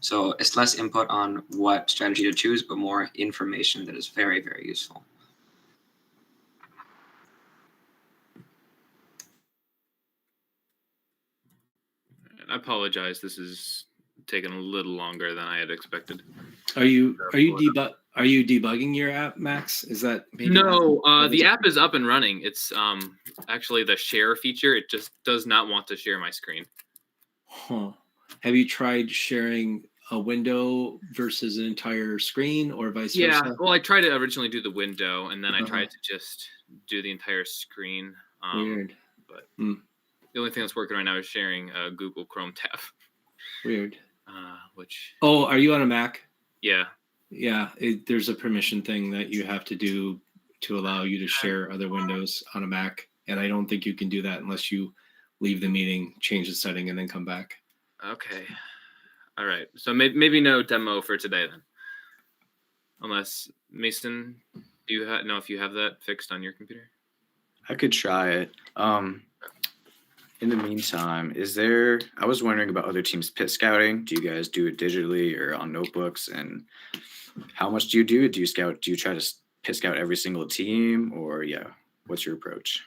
Speaker 5: So it's less input on what strategy to choose, but more information that is very, very useful.
Speaker 3: I apologize. This is taking a little longer than I had expected.
Speaker 2: Are you debugging your app, Max? Is that maybe
Speaker 3: no? The app is up and running. It's actually the share feature. It just does not want to share my screen.
Speaker 2: Huh. Have you tried sharing a window versus an entire screen, or vice versa?
Speaker 3: Yeah. Well, I tried to originally do the window, and then I tried to just do the entire screen.
Speaker 2: Weird.
Speaker 3: But the only thing that's working right now is sharing a Google Chrome tab.
Speaker 2: Weird.
Speaker 3: Which.
Speaker 2: Oh, are you on a Mac?
Speaker 3: Yeah.
Speaker 2: Yeah. There's a permission thing that you have to do to allow you to share other windows on a Mac, and I don't think you can do that unless you leave the meeting, change the setting, and then come back.
Speaker 3: Okay. All right. So maybe no demo for today then. Unless Mason, do you know if you have that fixed on your computer?
Speaker 4: I could try it. In the meantime, I was wondering about other teams' pit scouting. Do you guys do it digitally or on notebooks? And how much do you do it? Do you try to pit scout every single team, or what's your approach?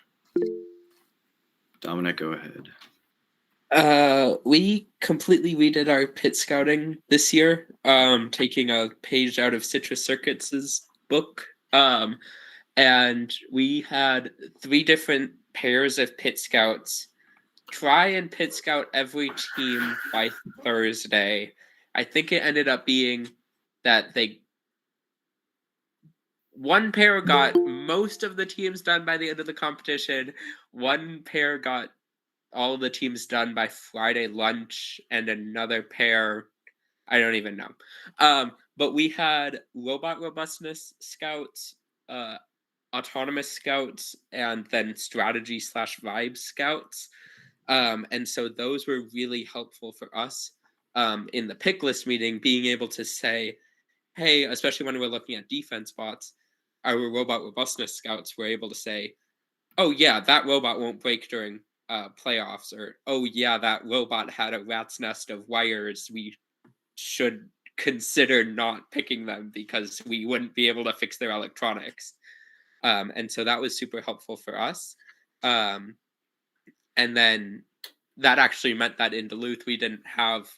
Speaker 4: Dominic, go ahead.
Speaker 6: We completely redid our pit scouting this year, taking a page out of Citrus Circuits' book. And we had 3 different pairs of pit scouts try and pit scout every team by Thursday. I think it ended up being that one pair got most of the teams done by the end of the competition. One pair got all of the teams done by Friday lunch, and another pair, I don't even know. But we had robot robustness scouts, autonomous scouts, and then strategy / vibe scouts. And so those were really helpful for us in the pick list meeting, being able to say, hey, especially when we're looking at defense bots, our robot robustness scouts were able to say, oh yeah, that robot won't break during playoffs, or oh yeah, that robot had a rat's nest of wires. We should consider not picking them because we wouldn't be able to fix their electronics. And so that was super helpful for us. And then that actually meant that in Duluth, we didn't have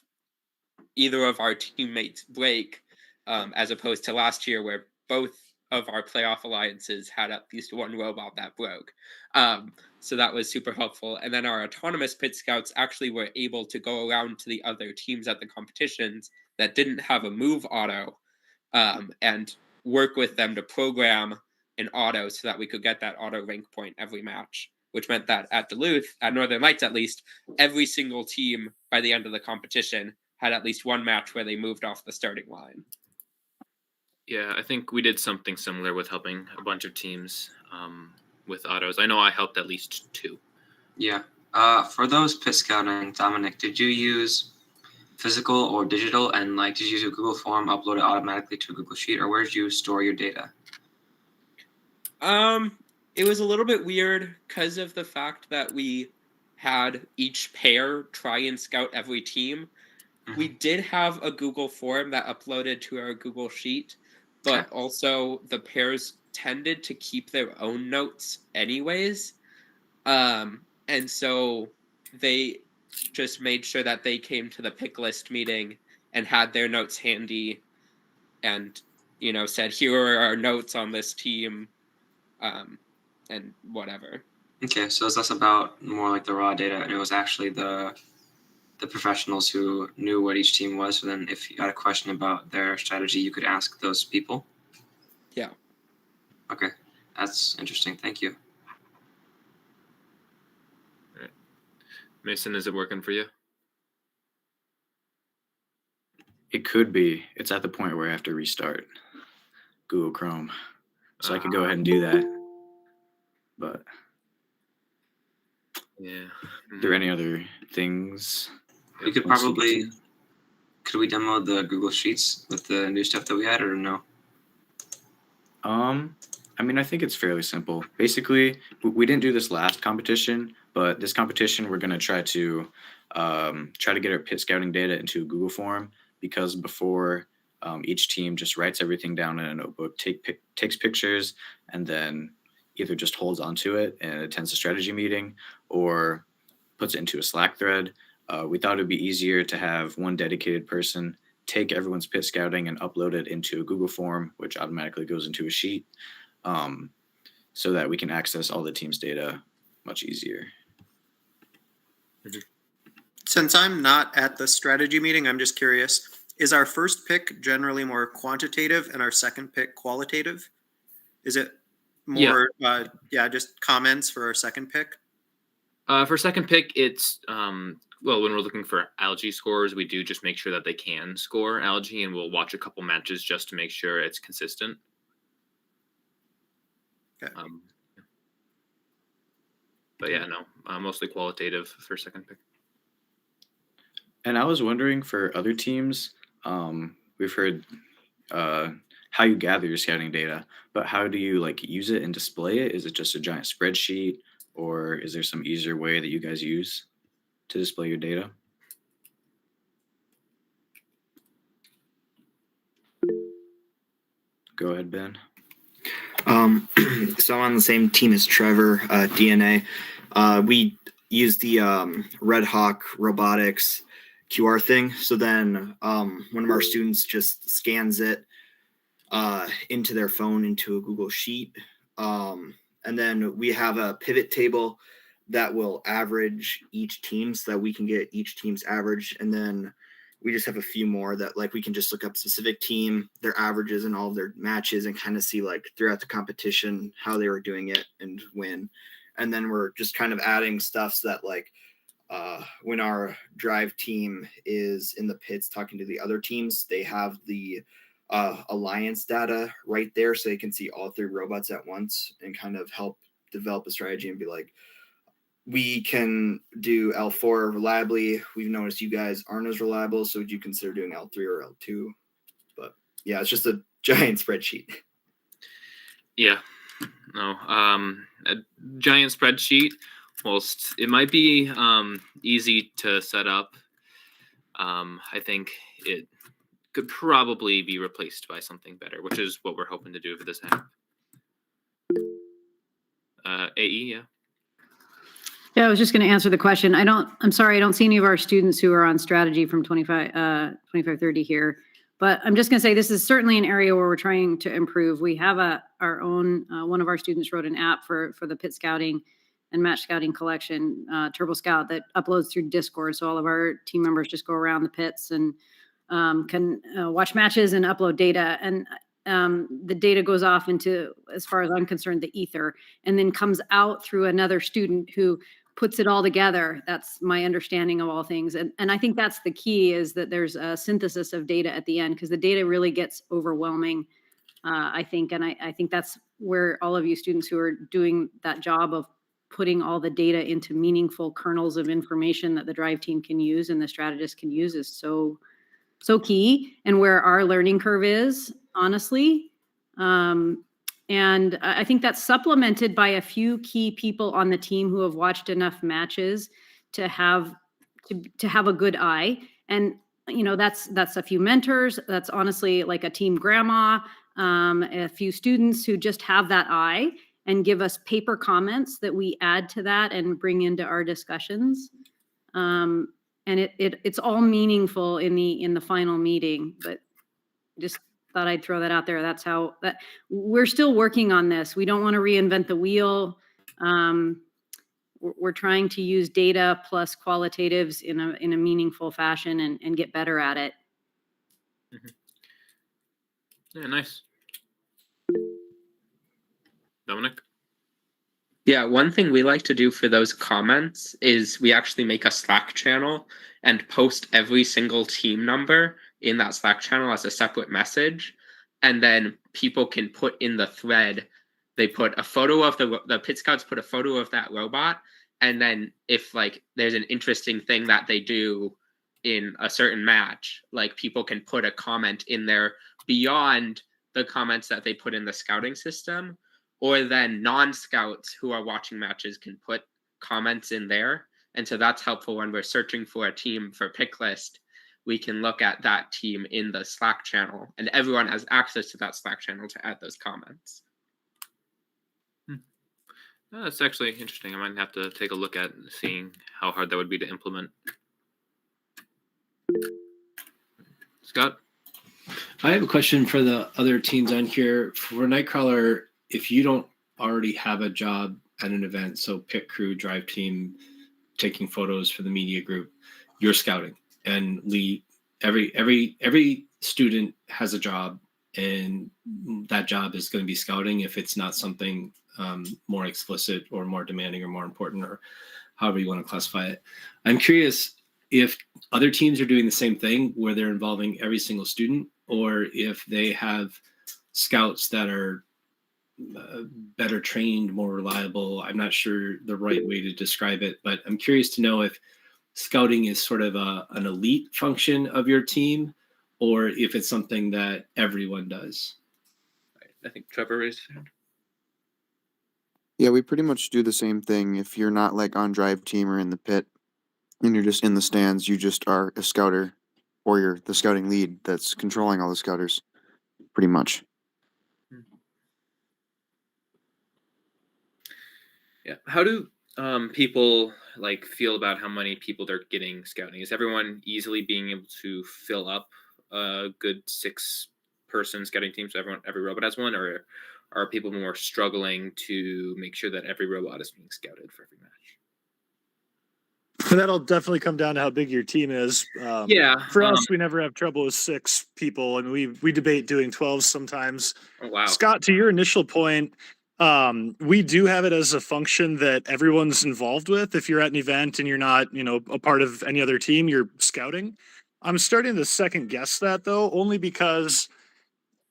Speaker 6: either of our teammates break, as opposed to last year where both of our playoff alliances had at least one robot that broke. So that was super helpful. And then our autonomous pit scouts actually were able to go around to the other teams at the competitions that didn't have a move auto, and work with them to program an auto so that we could get that auto rank point every match, which meant that at Duluth, at Northern Lights at least, every single team by the end of the competition had at least one match where they moved off the starting line.
Speaker 3: Yeah, I think we did something similar with helping a bunch of teams with autos. I know I helped at least 2.
Speaker 5: Yeah. For those pit scouting, Dominic, did you use physical or digital? And did you use a Google form, upload it automatically to a Google Sheet, or where did you store your data?
Speaker 6: It was a little bit weird because of the fact that we had each pair try and scout every team. Mm-hmm. We did have a Google form that uploaded to our Google Sheet, but also the pairs tended to keep their own notes anyways. And so they just made sure that they came to the pick list meeting and had their notes handy and, said, here are our notes on this team, and whatever.
Speaker 5: Okay, so it's less about more like the raw data, and it was actually the professionals who knew what each team was. So then if you had a question about their strategy, you could ask those people.
Speaker 6: Yeah.
Speaker 5: Okay, that's interesting. Thank you.
Speaker 3: All right. Mason, is it working for you?
Speaker 4: It could be. It's at the point where I have to restart Google Chrome. So I could go ahead and do that. But
Speaker 3: yeah.
Speaker 4: Are there any other things?
Speaker 5: We could could we demo the Google Sheets with the new stuff that we had, or no?
Speaker 4: I think it's fairly simple. Basically, we didn't do this last competition, but this competition we're going to try to get our pit scouting data into a Google form, because before each team just writes everything down in a notebook, takes pictures, and then either just holds onto it and attends a strategy meeting or puts it into a Slack thread. We thought it would be easier to have one dedicated person take everyone's pit scouting and upload it into a Google form, which automatically goes into a sheet, so that we can access all the team's data much easier.
Speaker 10: Since I'm not at the strategy meeting, I'm just curious, is our first pick generally more quantitative and our second pick qualitative? Is it more, just comments for our second pick?
Speaker 3: For second pick, it's, when we're looking for algae scores, we do just make sure that they can score algae, and we'll watch a couple matches just to make sure it's consistent.
Speaker 10: Okay.
Speaker 3: But mostly qualitative for second pick.
Speaker 4: And I was wondering for other teams, we've heard how you gather your scouting data, but how do you use it and display it? Is it just a giant spreadsheet, or is there some easier way that you guys use to display your data? Go ahead, Ben.
Speaker 11: So I'm on the same team as Trevor, DNA. We use the Red Hawk Robotics QR thing. So then one of our students just scans it into their phone into a Google Sheet. And then we have a pivot table that will average each team so that we can get each team's average. And then we just have a few more that like we can just look up specific team, their averages and all of their matches and kind of see like throughout the competition how they were doing it and when. And then we're just kind of adding stuff so that like when our drive team is in the pits talking to the other teams, they have the alliance data right there so they can see all 3 robots at once and kind of help develop a strategy and be like, we can do L4 reliably. We've noticed you guys aren't as reliable, so would you consider doing L3 or L2? But yeah, it's just a giant spreadsheet.
Speaker 3: Yeah, no, a giant spreadsheet. Whilst it might be easy to set up, I think it could probably be replaced by something better, which is what we're hoping to do for this app. AE, yeah.
Speaker 9: Yeah, I was just going to answer the question. I'm sorry, I don't see any of our students who are on strategy from 2530 here, but I'm just going to say this is certainly an area where we're trying to improve. We have our own, one of our students wrote an app for the pit scouting and match scouting collection, Turbo Scout, that uploads through Discord. So all of our team members just go around the pits and can watch matches and upload data. And the data goes off into, as far as I'm concerned, the ether, and then comes out through another student who puts it all together. That's my understanding of all things. And I think that's the key, is that there's a synthesis of data at the end, because the data really gets overwhelming, I think. And I think that's where all of you students who are doing that job of putting all the data into meaningful kernels of information that the drive team can use and the strategist can use is so key, and where our learning curve is, honestly. And I think that's supplemented by a few key people on the team who have watched enough matches to have a good eye. And, you know, that's a few mentors. That's honestly like a team grandma, a few students who just have that eye and give us paper comments that we add to that and bring into our discussions. And it's all meaningful in the final meeting, but just thought I'd throw that out there. That's how that we're still working on this. We don't want to reinvent the wheel. We're trying to use data plus qualitatives in a meaningful fashion and get better at it.
Speaker 3: Mm-hmm. Yeah, nice. Dominic?
Speaker 6: Yeah, one thing we like to do for those comments is we actually make a Slack channel and post every single team number in that Slack channel as a separate message. And then people can put in the thread, they put a photo of the pit scouts put a photo of that robot. And then if like there's an interesting thing that they do in a certain match, like people can put a comment in there beyond the comments that they put in the scouting system. Or then non-scouts who are watching matches can put comments in there. And so that's helpful when we're searching for a team for pick list. We can look at that team in the Slack channel, and everyone has access to that Slack channel to add those comments.
Speaker 3: Oh, that's actually interesting. I might have to take a look at seeing how hard that would be to implement. Scott?
Speaker 2: I have a question for the other teams on here. For Nightcrawler, if you don't already have a job at an event, so pit crew, drive team, taking photos for the media group, you're scouting, and every student has a job, and that job is going to be scouting if it's not something more explicit or more demanding or more important, or however you want to classify it. I'm curious if other teams are doing the same thing where they're involving every single student, or if they have scouts that are better trained, more reliable. I'm not sure the right way to describe it, but I'm curious to know if scouting is sort of an elite function of your team, or if it's something that everyone does.
Speaker 3: I think Trevor raised his hand.
Speaker 7: Yeah, we pretty much do the same thing. If you're not like on drive team or in the pit and you're just in the stands, you just are a scouter or you're the scouting lead that's controlling all the scouters, pretty much.
Speaker 3: Yeah. How do people like feel about how many people they're getting scouting? Is everyone easily being able to fill up a good 6-person scouting team? So every robot has one, or are people more struggling to make sure that every robot is being scouted for every match?
Speaker 12: That'll definitely come down to how big your team is.
Speaker 3: Yeah.
Speaker 12: For us, we never have trouble with 6 people, and we debate doing 12 sometimes.
Speaker 3: Oh, wow.
Speaker 12: Scott, to your initial point, we do have it as a function that everyone's involved with. If you're at an event and you're not, a part of any other team, you're scouting. I'm starting to second guess that though, only because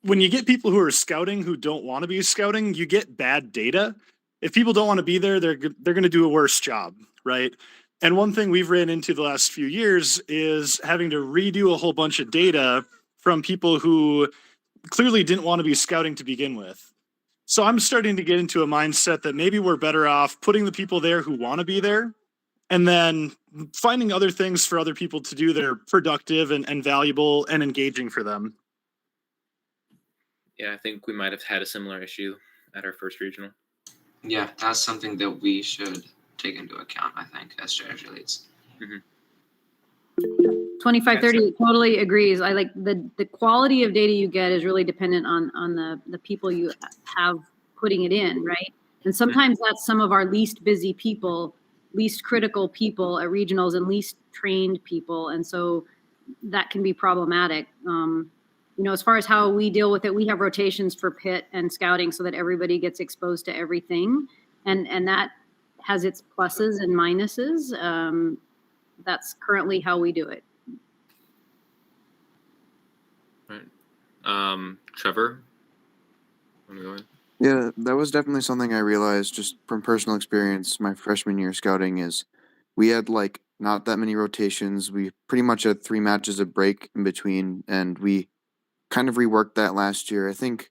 Speaker 12: when you get people who are scouting who don't want to be scouting, you get bad data. If people don't want to be there, they're going to do a worse job, right? And one thing we've ran into the last few years is having to redo a whole bunch of data from people who clearly didn't want to be scouting to begin with. So I'm starting to get into a mindset that maybe we're better off putting the people there who want to be there and then finding other things for other people to do that are productive and valuable and engaging for them.
Speaker 3: Yeah, I think we might have had a similar issue at our first regional.
Speaker 5: Yeah, that's something that we should take into account, I think, as strategy leads.
Speaker 9: 2530 totally agrees. I like the quality of data you get is really dependent on the people you have putting it in, right? And sometimes that's some of our least busy people, least critical people at regionals and least trained people. And so that can be problematic. As far as how we deal with it, we have rotations for pit and scouting so that everybody gets exposed to everything. And that has its pluses and minuses. That's currently how we do it.
Speaker 3: Right. Trevor? Want to go in?
Speaker 7: Yeah, that was definitely something I realized just from personal experience. My freshman year scouting is we had like not that many rotations. We pretty much had 3 matches of break in between, and we kind of reworked that last year. I think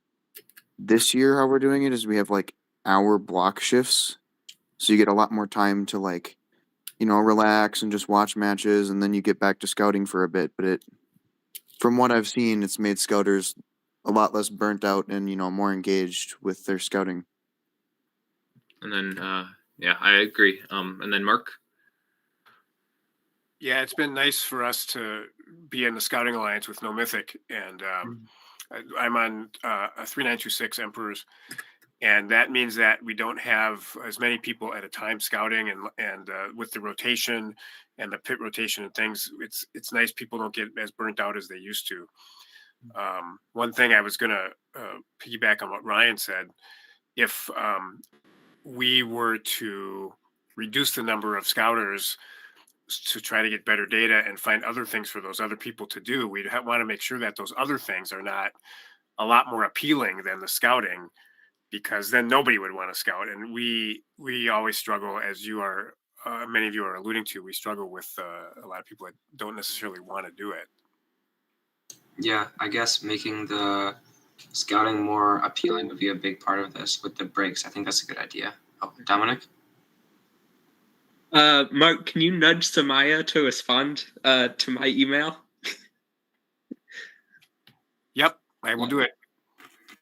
Speaker 7: this year how we're doing it is we have like hour block shifts, so you get a lot more time to like, relax and just watch matches, and then you get back to scouting for a bit. But from what I've seen, it's made scouters a lot less burnt out and more engaged with their scouting.
Speaker 3: And then, yeah, I agree. And then Mark?
Speaker 8: Yeah, it's been nice for us to be in the Scouting Alliance with No Mythic, and I'm on a 3926 Emperors, and that means that we don't have as many people at a time scouting, and with the rotation and the pit rotation and things, it's nice people don't get as burnt out as they used to. One thing I was going to piggyback on what Ryan said, if we were to reduce the number of scouters to try to get better data and find other things for those other people to do, we'd want to make sure that those other things are not a lot more appealing than the scouting, because then nobody would want to scout. And we always struggle, as you are, many of you are alluding to, we struggle with a lot of people that don't necessarily want to do it.
Speaker 5: Yeah, I guess making the scouting more appealing would be a big part of this with the breaks. I think that's a good idea. Oh, Dominic?
Speaker 6: Mark, can you nudge Samaya to respond to my email?
Speaker 8: Yep, I will do it.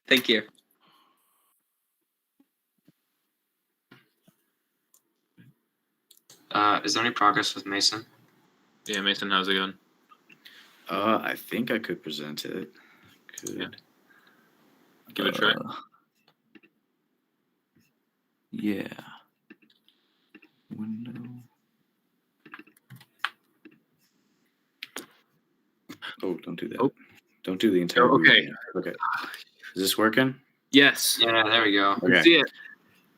Speaker 6: Thank you.
Speaker 5: Is there any progress with Mason?
Speaker 3: Yeah, Mason, how's it going?
Speaker 4: I think I could present it.
Speaker 3: Yeah. Give it a try.
Speaker 13: Yeah. Window.
Speaker 4: Oh, don't do that.
Speaker 3: Oh.
Speaker 4: Don't do the entire.
Speaker 3: Okay.
Speaker 4: Okay. Is this working?
Speaker 3: Yes.
Speaker 5: Yeah, there we go.
Speaker 4: Okay.
Speaker 3: See it.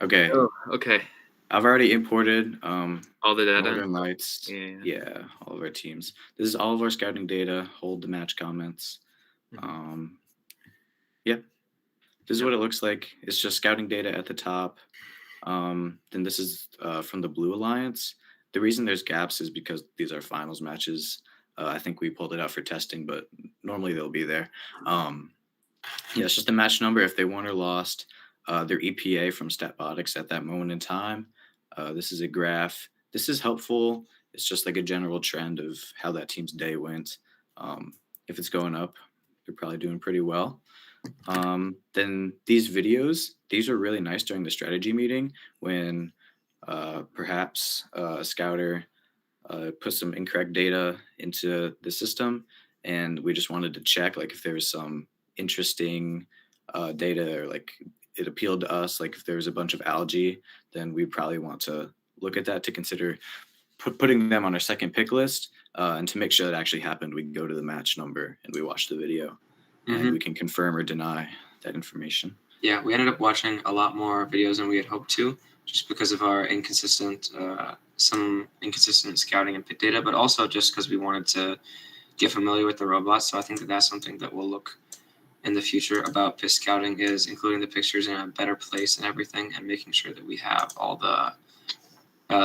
Speaker 4: Okay.
Speaker 3: Oh, okay.
Speaker 4: I've already imported
Speaker 3: all the data.
Speaker 4: Northern Lights. Yeah, all of our teams. This is all of our scouting data. Hold the match comments. Yeah. This is what it looks like. It's just scouting data at the top. Then this is from the Blue Alliance. The reason there's gaps is because these are finals matches. I think we pulled it out for testing, but normally they'll be there. Yeah, it's just the match number if they won or lost. their EPA from StatBotics at that moment in time. This is a graph. This is helpful. It's just like a general trend of how that team's day went. If it's going up, they're probably doing pretty well. Then these videos, these are really nice during the strategy meeting when perhaps a scouter put some incorrect data into the system, and we just wanted to check like if there was some interesting data, or like it appealed to us. Like if there was a bunch of algae, then we probably want to look at that to consider putting them on our second pick list. And to make sure that actually happened, we go to the match number and we watch the video, and we can confirm or deny that information.
Speaker 5: Yeah, we ended up watching a lot more videos than we had hoped to, just because of our some inconsistent scouting and pit data, but also just because we wanted to get familiar with the robots. So I think that that's something that we'll look in the future about pit scouting, is including the pictures in a better place and everything, and making sure that we have all the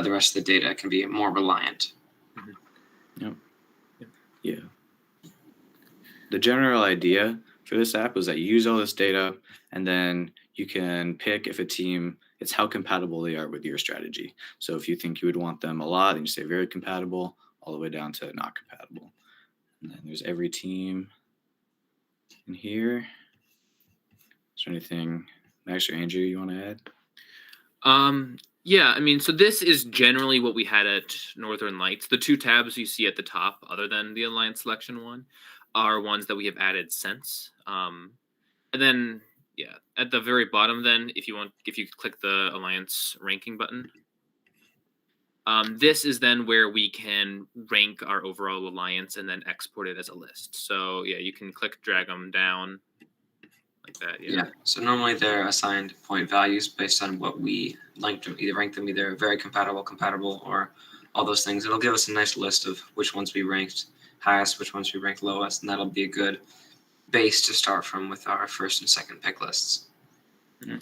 Speaker 5: rest of the data can be more reliant.
Speaker 4: Yep. Yeah. The general idea for this app was that you use all this data, and then you can pick if a team, it's how compatible they are with your strategy. So if you think you would want them a lot, then you say very compatible, all the way down to not compatible. And then there's every team in here. Is there anything, Max or Andrew, you want to add?
Speaker 3: Yeah, I mean, so this is generally what we had at Northern Lights. The two tabs you see at the top, other than the Alliance Selection one, are ones that we have added since. And then, yeah, at the very bottom, then, if you click the Alliance ranking button, this is then where we can rank our overall alliance and then export it as a list. So yeah, you can drag them down like that.
Speaker 5: Yeah. So normally they're assigned point values based on what we rank them, either very compatible, or all those things. It'll give us a nice list of which ones we ranked highest, which ones we ranked lowest, and that'll be a good base to start from with our first and second pick lists.
Speaker 3: Mm-hmm.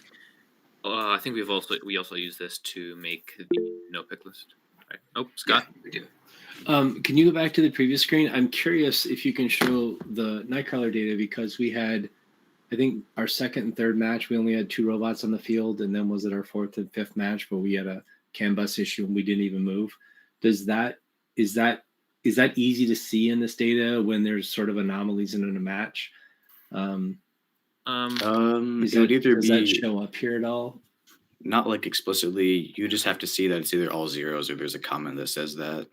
Speaker 3: I think we also use this to make the no pick list. Right. Oh, Scott.
Speaker 5: Yeah, we do.
Speaker 2: Can you go back to the previous screen? I'm curious if you can show the Nightcrawler data, because we had, I think, our second and third match, we only had 2 robots on the field, and then was it our fourth and fifth match, but we had a CAN bus issue and we didn't even move. Is that easy to see in this data when there's sort of anomalies in a match? Does that show up here at all?
Speaker 4: Not like explicitly. You just have to see that it's either all zeros or there's a comment that says that.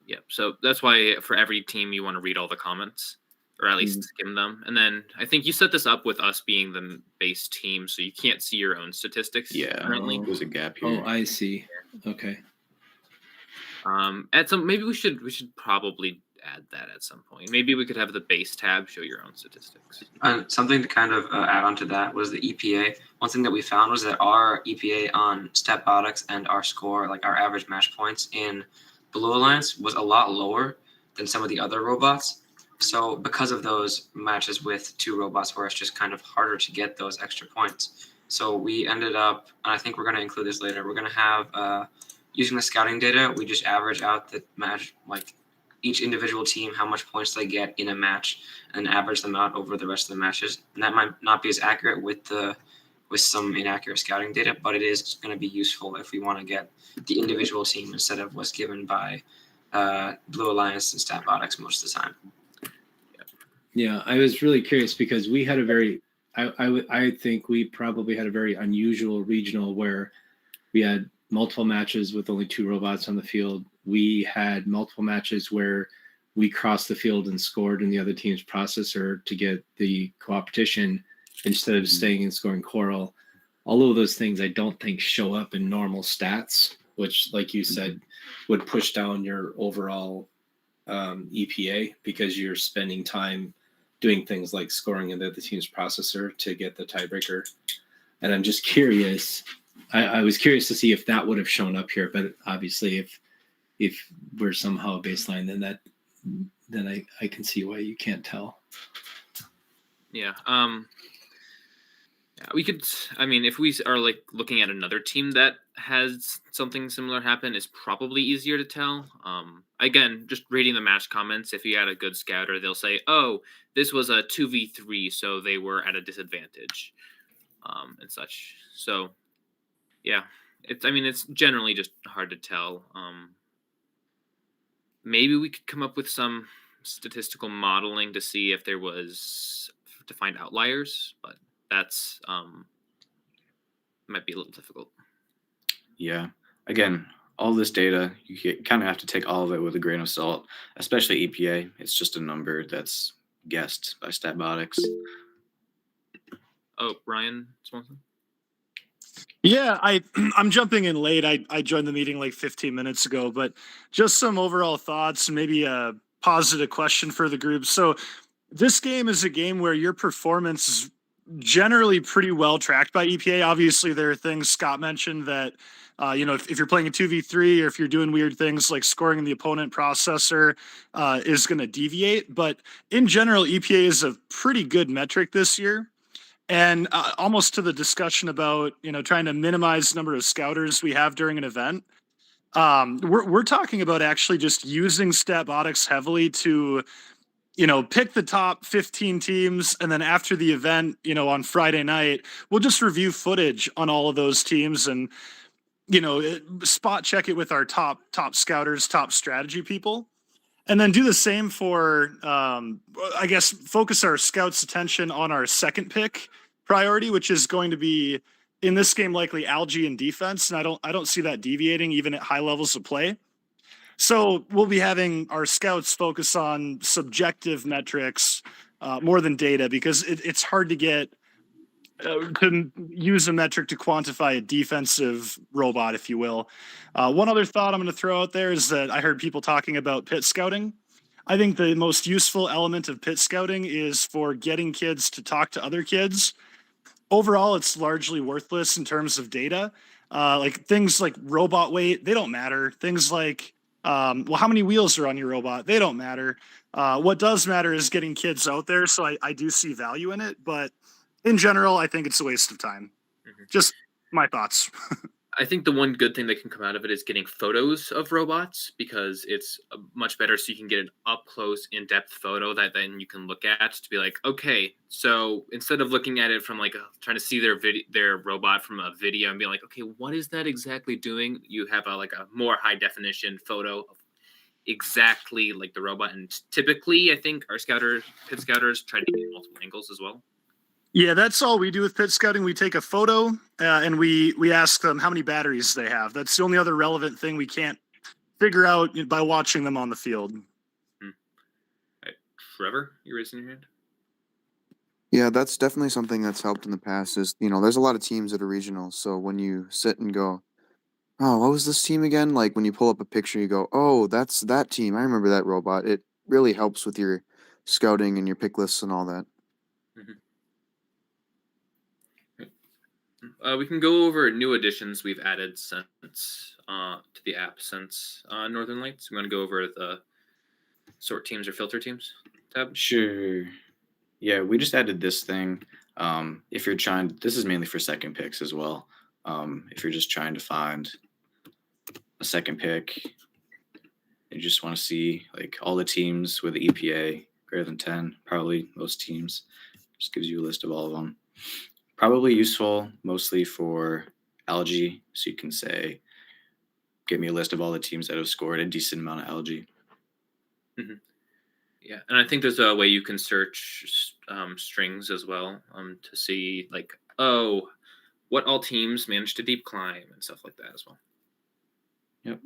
Speaker 3: Yeah, so that's why for every team you want to read all the comments, or at least skim them. And then I think you set this up with us being the base team, so you can't see your own statistics.
Speaker 4: Yeah,
Speaker 3: currently.
Speaker 4: There's a gap here.
Speaker 2: Oh, I see. Okay.
Speaker 3: Maybe we should probably add that at some point. Maybe we could have the base tab show your own statistics.
Speaker 5: Something to kind of add on to that was the EPA. One thing that we found was that our EPA on StatBotics and our score, like our average match points in Blue Alliance, was a lot lower than some of the other robots. So because of those matches with 2 robots where it's just kind of harder to get those extra points. So we ended up, and I think we're going to include this later, we're going to have, using the scouting data, we just average out the match, like each individual team, how much points they get in a match, and average them out over the rest of the matches. And that might not be as accurate with some inaccurate scouting data, but it is going to be useful if we want to get the individual team instead of what's given by Blue Alliance and StatBotics most of the time.
Speaker 2: Yeah, I was really curious because we had a very, I think we probably had a very unusual regional where we had multiple matches with only 2 robots on the field. We had multiple matches where we crossed the field and scored in the other team's processor to get the competition instead of staying and scoring coral. All of those things I don't think show up in normal stats, which, like you said, would push down your overall EPA because you're spending time doing things like scoring in the other team's processor to get the tiebreaker. And I'm just curious. I was curious to see if that would have shown up here, but obviously if we're somehow a baseline, then I can see why you can't tell.
Speaker 3: Yeah. We could, I mean, if we are like looking at another team that has something similar happen, it's probably easier to tell. Again, just reading the match comments, if you had a good scouter, they'll say, oh, this was a 2v3, so they were at a disadvantage. and such. So yeah, it's generally just hard to tell. Maybe we could come up with some statistical modeling to see if there was to find outliers, but that's might be a little difficult.
Speaker 4: Yeah. Again, all this data, you kind of have to take all of it with a grain of salt, especially EPA. It's just a number that's guessed by Statbotics.
Speaker 3: Oh, Ryan Swanson?
Speaker 12: Yeah, I'm jumping in late. I joined the meeting like 15 minutes ago, but just some overall thoughts, maybe a positive question for the group. So this game is a game where your performance is generally pretty well tracked by EPA. Obviously, there are things Scott mentioned that, if you're playing a 2v3 or if you're doing weird things like scoring in the opponent processor is going to deviate. But in general, EPA is a pretty good metric this year. And almost to the discussion about, trying to minimize the number of scouters we have during an event. We're talking about actually just using Statbotics heavily to, pick the top 15 teams. And then after the event, on Friday night, we'll just review footage on all of those teams and, spot check it with our top scouters, top strategy people. And then do the same for, I guess, focus our scouts' attention on our second pick priority, which is going to be in this game likely algae and defense. And I don't see that deviating even at high levels of play. So we'll be having our scouts focus on subjective metrics more than data, because it's hard to get to use a metric to quantify a defensive robot, if you will. One other thought I'm going to throw out there is that I heard people talking about pit scouting. I think the most useful element of pit scouting is for getting kids to talk to other kids. Overall, it's largely worthless in terms of data. Like things like robot weight, they don't matter. Things like, how many wheels are on your robot? They don't matter. What does matter is getting kids out there. So I do see value in it, but in general, I think it's a waste of time.
Speaker 3: Mm-hmm.
Speaker 12: Just my thoughts.
Speaker 3: I think the one good thing that can come out of it is getting photos of robots, because it's much better, so you can get an up close, in depth photo that then you can look at to be like, okay, so instead of looking at it from like trying to see their robot from a video and be like, okay, what is that exactly doing? You have a more high definition photo of exactly like the robot. And typically, I think our pit scouters try to get multiple angles as well.
Speaker 12: Yeah, that's all we do with pit scouting. We take a photo and we ask them how many batteries they have. That's the only other relevant thing we can't figure out by watching them on the field.
Speaker 3: Right. Trevor, you raising your hand?
Speaker 7: Yeah, that's definitely something that's helped in the past is, there's a lot of teams that are regional. So when you sit and go, oh, what was this team again? Like when you pull up a picture, you go, oh, that's that team. I remember that robot. It really helps with your scouting and your pick lists and all that.
Speaker 3: Mm-hmm. We can go over new additions we've added since to the app since Northern Lights. We want to go over the sort teams or filter teams tab.
Speaker 4: Sure. Yeah, we just added this thing. If you're this is mainly for second picks as well. If you're just trying to find a second pick, you just want to see like all the teams with the EPA greater than 10, probably most teams. Just gives you a list of all of them. Probably useful mostly for algae, so you can say, give me a list of all the teams that have scored a decent amount of algae.
Speaker 3: Mm-hmm. Yeah, and I think there's a way you can search strings as well to see like, oh, what all teams managed to deep climb and stuff like that as well.
Speaker 4: Yep.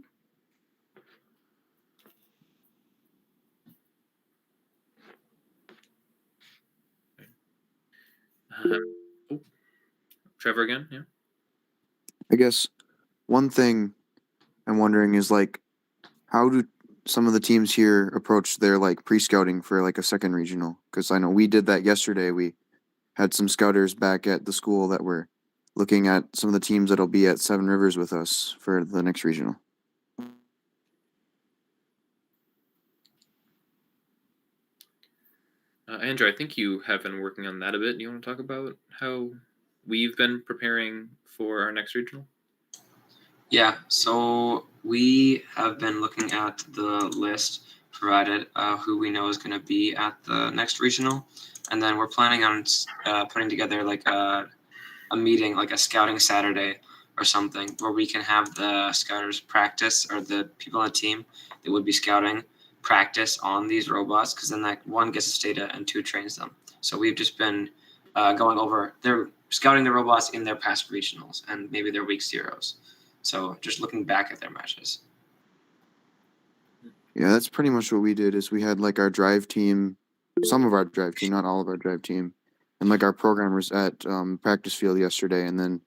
Speaker 3: Trevor again, yeah.
Speaker 7: I guess one thing I'm wondering is like, how do some of the teams here approach their like pre-scouting for like a second regional? Because I know we did that yesterday. We had some scouters back at the school that were looking at some of the teams that'll be at Seven Rivers with us for the next regional.
Speaker 3: Andrew, I think you have been working on that a bit. Do you want to talk about how we've been preparing for our next regional?
Speaker 5: Yeah, so we have been looking at the list provided, who we know is going to be at the next regional, and then we're planning on putting together like a a meeting, like a scouting Saturday or something, where we can have the scouters practice, or the people on the team that would be scouting practice on these robots, because then that one gets us data and two trains them. So we've just been going over, they're scouting the robots in their past regionals and maybe their week zeros. So just looking back at their matches.
Speaker 7: Yeah, that's pretty much what we did. Is we had like our drive team, some of our drive team, not all of our drive team, and like our programmers at practice field yesterday. And then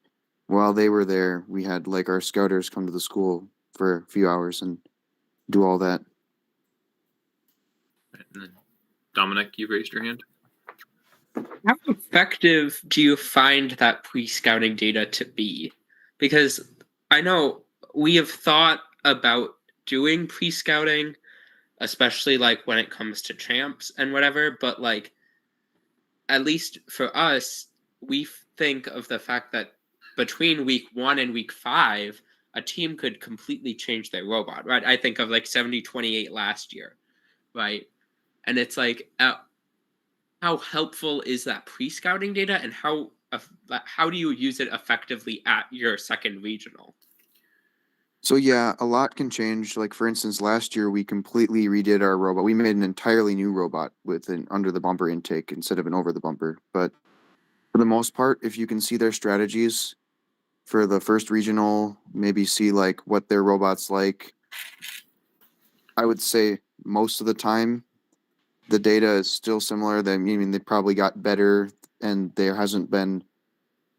Speaker 7: while they were there, we had like our scouters come to the school for a few hours and do all that.
Speaker 3: And then Dominic, you raised your hand.
Speaker 6: How effective do you find that pre-scouting data to be? Because I know we have thought about doing pre-scouting, especially like when it comes to champs and whatever, but like at least for us, we think of the fact that between week 1 and week 5, a team could completely change their robot, right? I think of like 70-28 last year, right? And it's like, how helpful is that pre-scouting data, and how do you use it effectively at your second regional?
Speaker 7: So yeah, a lot can change. Like for instance, last year we completely redid our robot. We made an entirely new robot with an under the bumper intake instead of an over the bumper. But for the most part, if you can see their strategies for the first regional, maybe see like what their robot's like, I would say most of the time the data is still similar. They probably got better, and there hasn't been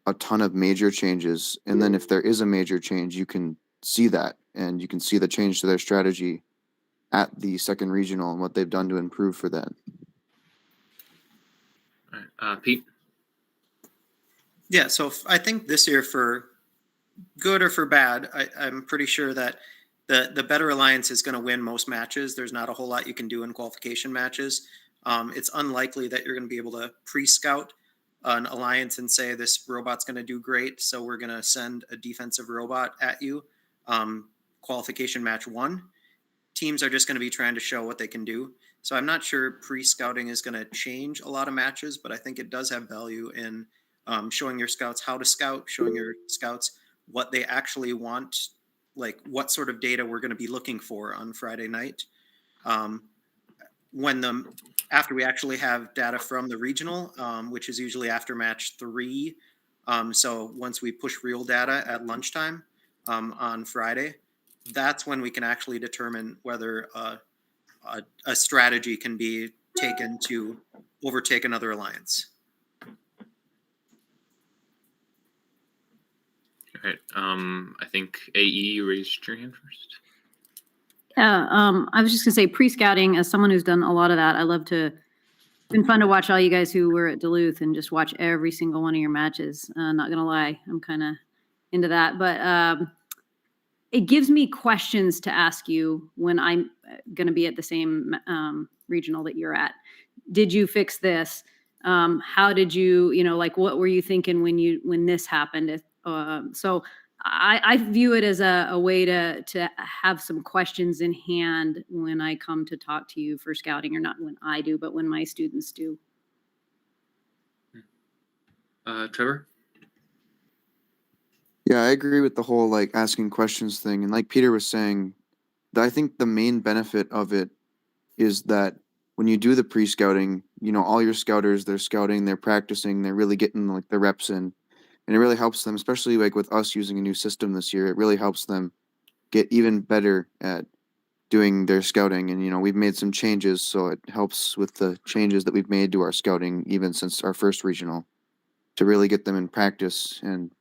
Speaker 7: a ton of major changes. And then if there is a major change, you can see that, and you can see the change to their strategy at the second regional and what they've done to improve for that.
Speaker 3: All right. Pete?
Speaker 10: Yeah, so I think this year, for good or for bad, I'm pretty sure that the better alliance is going to win most matches. There's not a whole lot you can do in qualification matches. It's unlikely that you're going to be able to pre-scout an alliance and say this robot's going to do great, so we're going to send a defensive robot at you. Qualification match 1, teams are just going to be trying to show what they can do. So I'm not sure pre-scouting is going to change a lot of matches, but I think it does have value in showing your scouts how to scout, showing your scouts what they actually want, like what sort of data we're going to be looking for on Friday night. After we actually have data from the regional, which is usually after match 3. So once we push real data at lunchtime on Friday, that's when we can actually determine whether a strategy can be taken to overtake another alliance.
Speaker 3: All right. I think AE, you raised your hand first.
Speaker 9: Yeah, I was just gonna say pre-scouting, as someone who's done a lot of that, I love to, it's been fun to watch all you guys who were at Duluth and just watch every single one of your matches. Not gonna lie, I'm kind of into that, but it gives me questions to ask you when I'm gonna be at the same regional that you're at. Did you fix this? How did you, like what were you thinking when this happened? So I view it as a way to have some questions in hand when I come to talk to you for scouting, or not when I do, but when my students do.
Speaker 3: Trevor?
Speaker 7: Yeah, I agree with the whole like asking questions thing. And like Peter was saying, I think the main benefit of it is that when you do the pre-scouting, all your scouters, they're scouting, they're practicing, they're really getting like the reps in. And it really helps them, especially like with us using a new system this year, it really helps them get even better at doing their scouting. And, we've made some changes, so it helps with the changes that we've made to our scouting, even since our first regional, to really get them in practice and,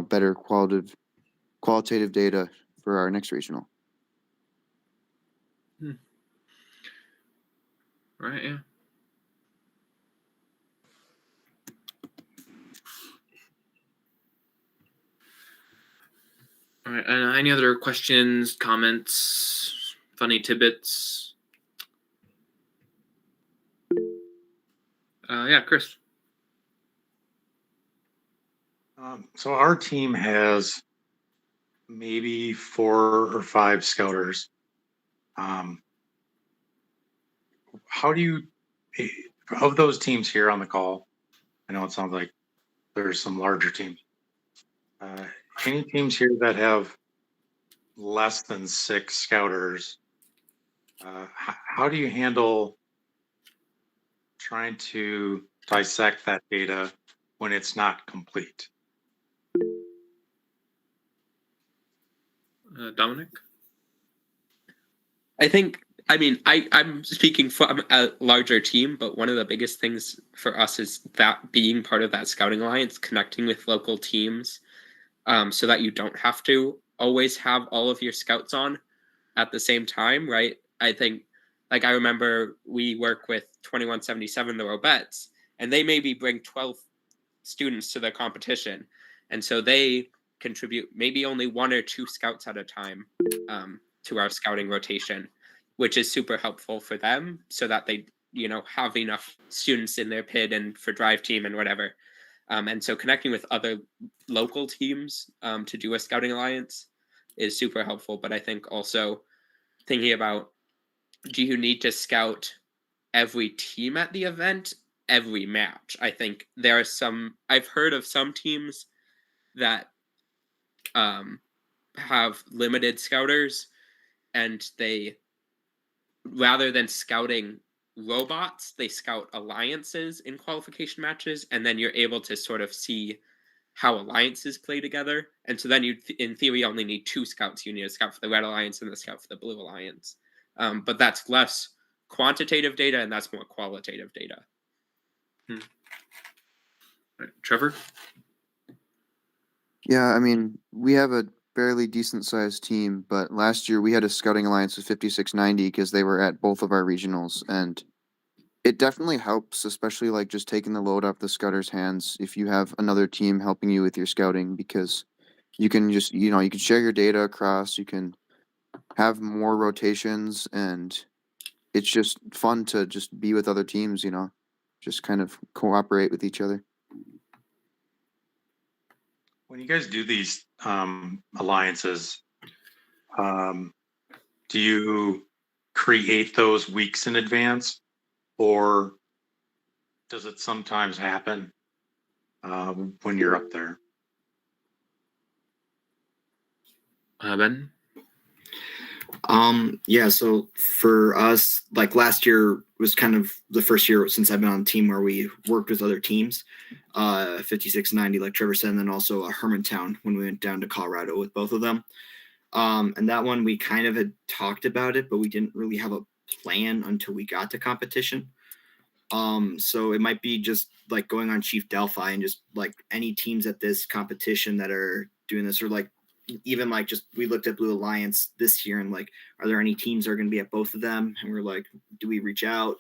Speaker 7: better qualitative data for our next regional.
Speaker 3: Right, yeah. All right. Any other questions, comments, funny tidbits? Yeah, Chris.
Speaker 13: So our team has maybe 4 or 5 scouters. How do you, of those teams here on the call, I know it sounds like there's some larger teams. Any teams here that have less than 6 scouters, how do you handle trying to dissect that data when it's not complete?
Speaker 3: Dominic?
Speaker 6: I'm speaking from a larger team, but one of the biggest things for us is that being part of that scouting alliance, connecting with local teams, so that you don't have to always have all of your scouts on at the same time, right? I think, like, I remember we work with 2177, the Robettes, and they maybe bring 12 students to the competition. And so they contribute maybe only 1 or 2 scouts at a time to our scouting rotation, which is super helpful for them so that they, have enough students in their PID and for drive team and whatever. And so connecting with other local teams to do a scouting alliance is super helpful. But I think also thinking about, do you need to scout every team at the event, every match? I think there are I've heard of some teams that have limited scouters, and they, rather than scouting robots, they scout alliances in qualification matches, and then you're able to sort of see how alliances play together. And so then you, in theory, only need 2 scouts. You need a scout for the red alliance and a scout for the blue alliance. But that's less quantitative data, and that's more qualitative data.
Speaker 3: Right. Trevor?
Speaker 14: Yeah, I mean, we have a fairly decent sized team, but last year we had a scouting alliance with 5690 because they were at both of our regionals, and it definitely helps, especially like just taking the load off the scouter's hands if you have another team helping you with your scouting, because you can just, you can share your data across, you can have more rotations, and it's just fun to just be with other teams, just kind of cooperate with each other.
Speaker 13: When you guys do these alliances, do you create those weeks in advance, or does it sometimes happen when you're up there?
Speaker 3: Ben?
Speaker 11: Yeah, so for us, like last year was kind of the first year since I've been on the team where we worked with other teams, 5690, like Trevor said, and then also Hermantown when we went down to Colorado with both of them. And that one we kind of had talked about it, but we didn't really have a plan until we got to competition. So it might be just like going on Chief Delphi and just like any teams at this competition that are doing this, or like even like just we looked at Blue Alliance this year and like, are there any teams that are going to be at both of them? And we're like, do we reach out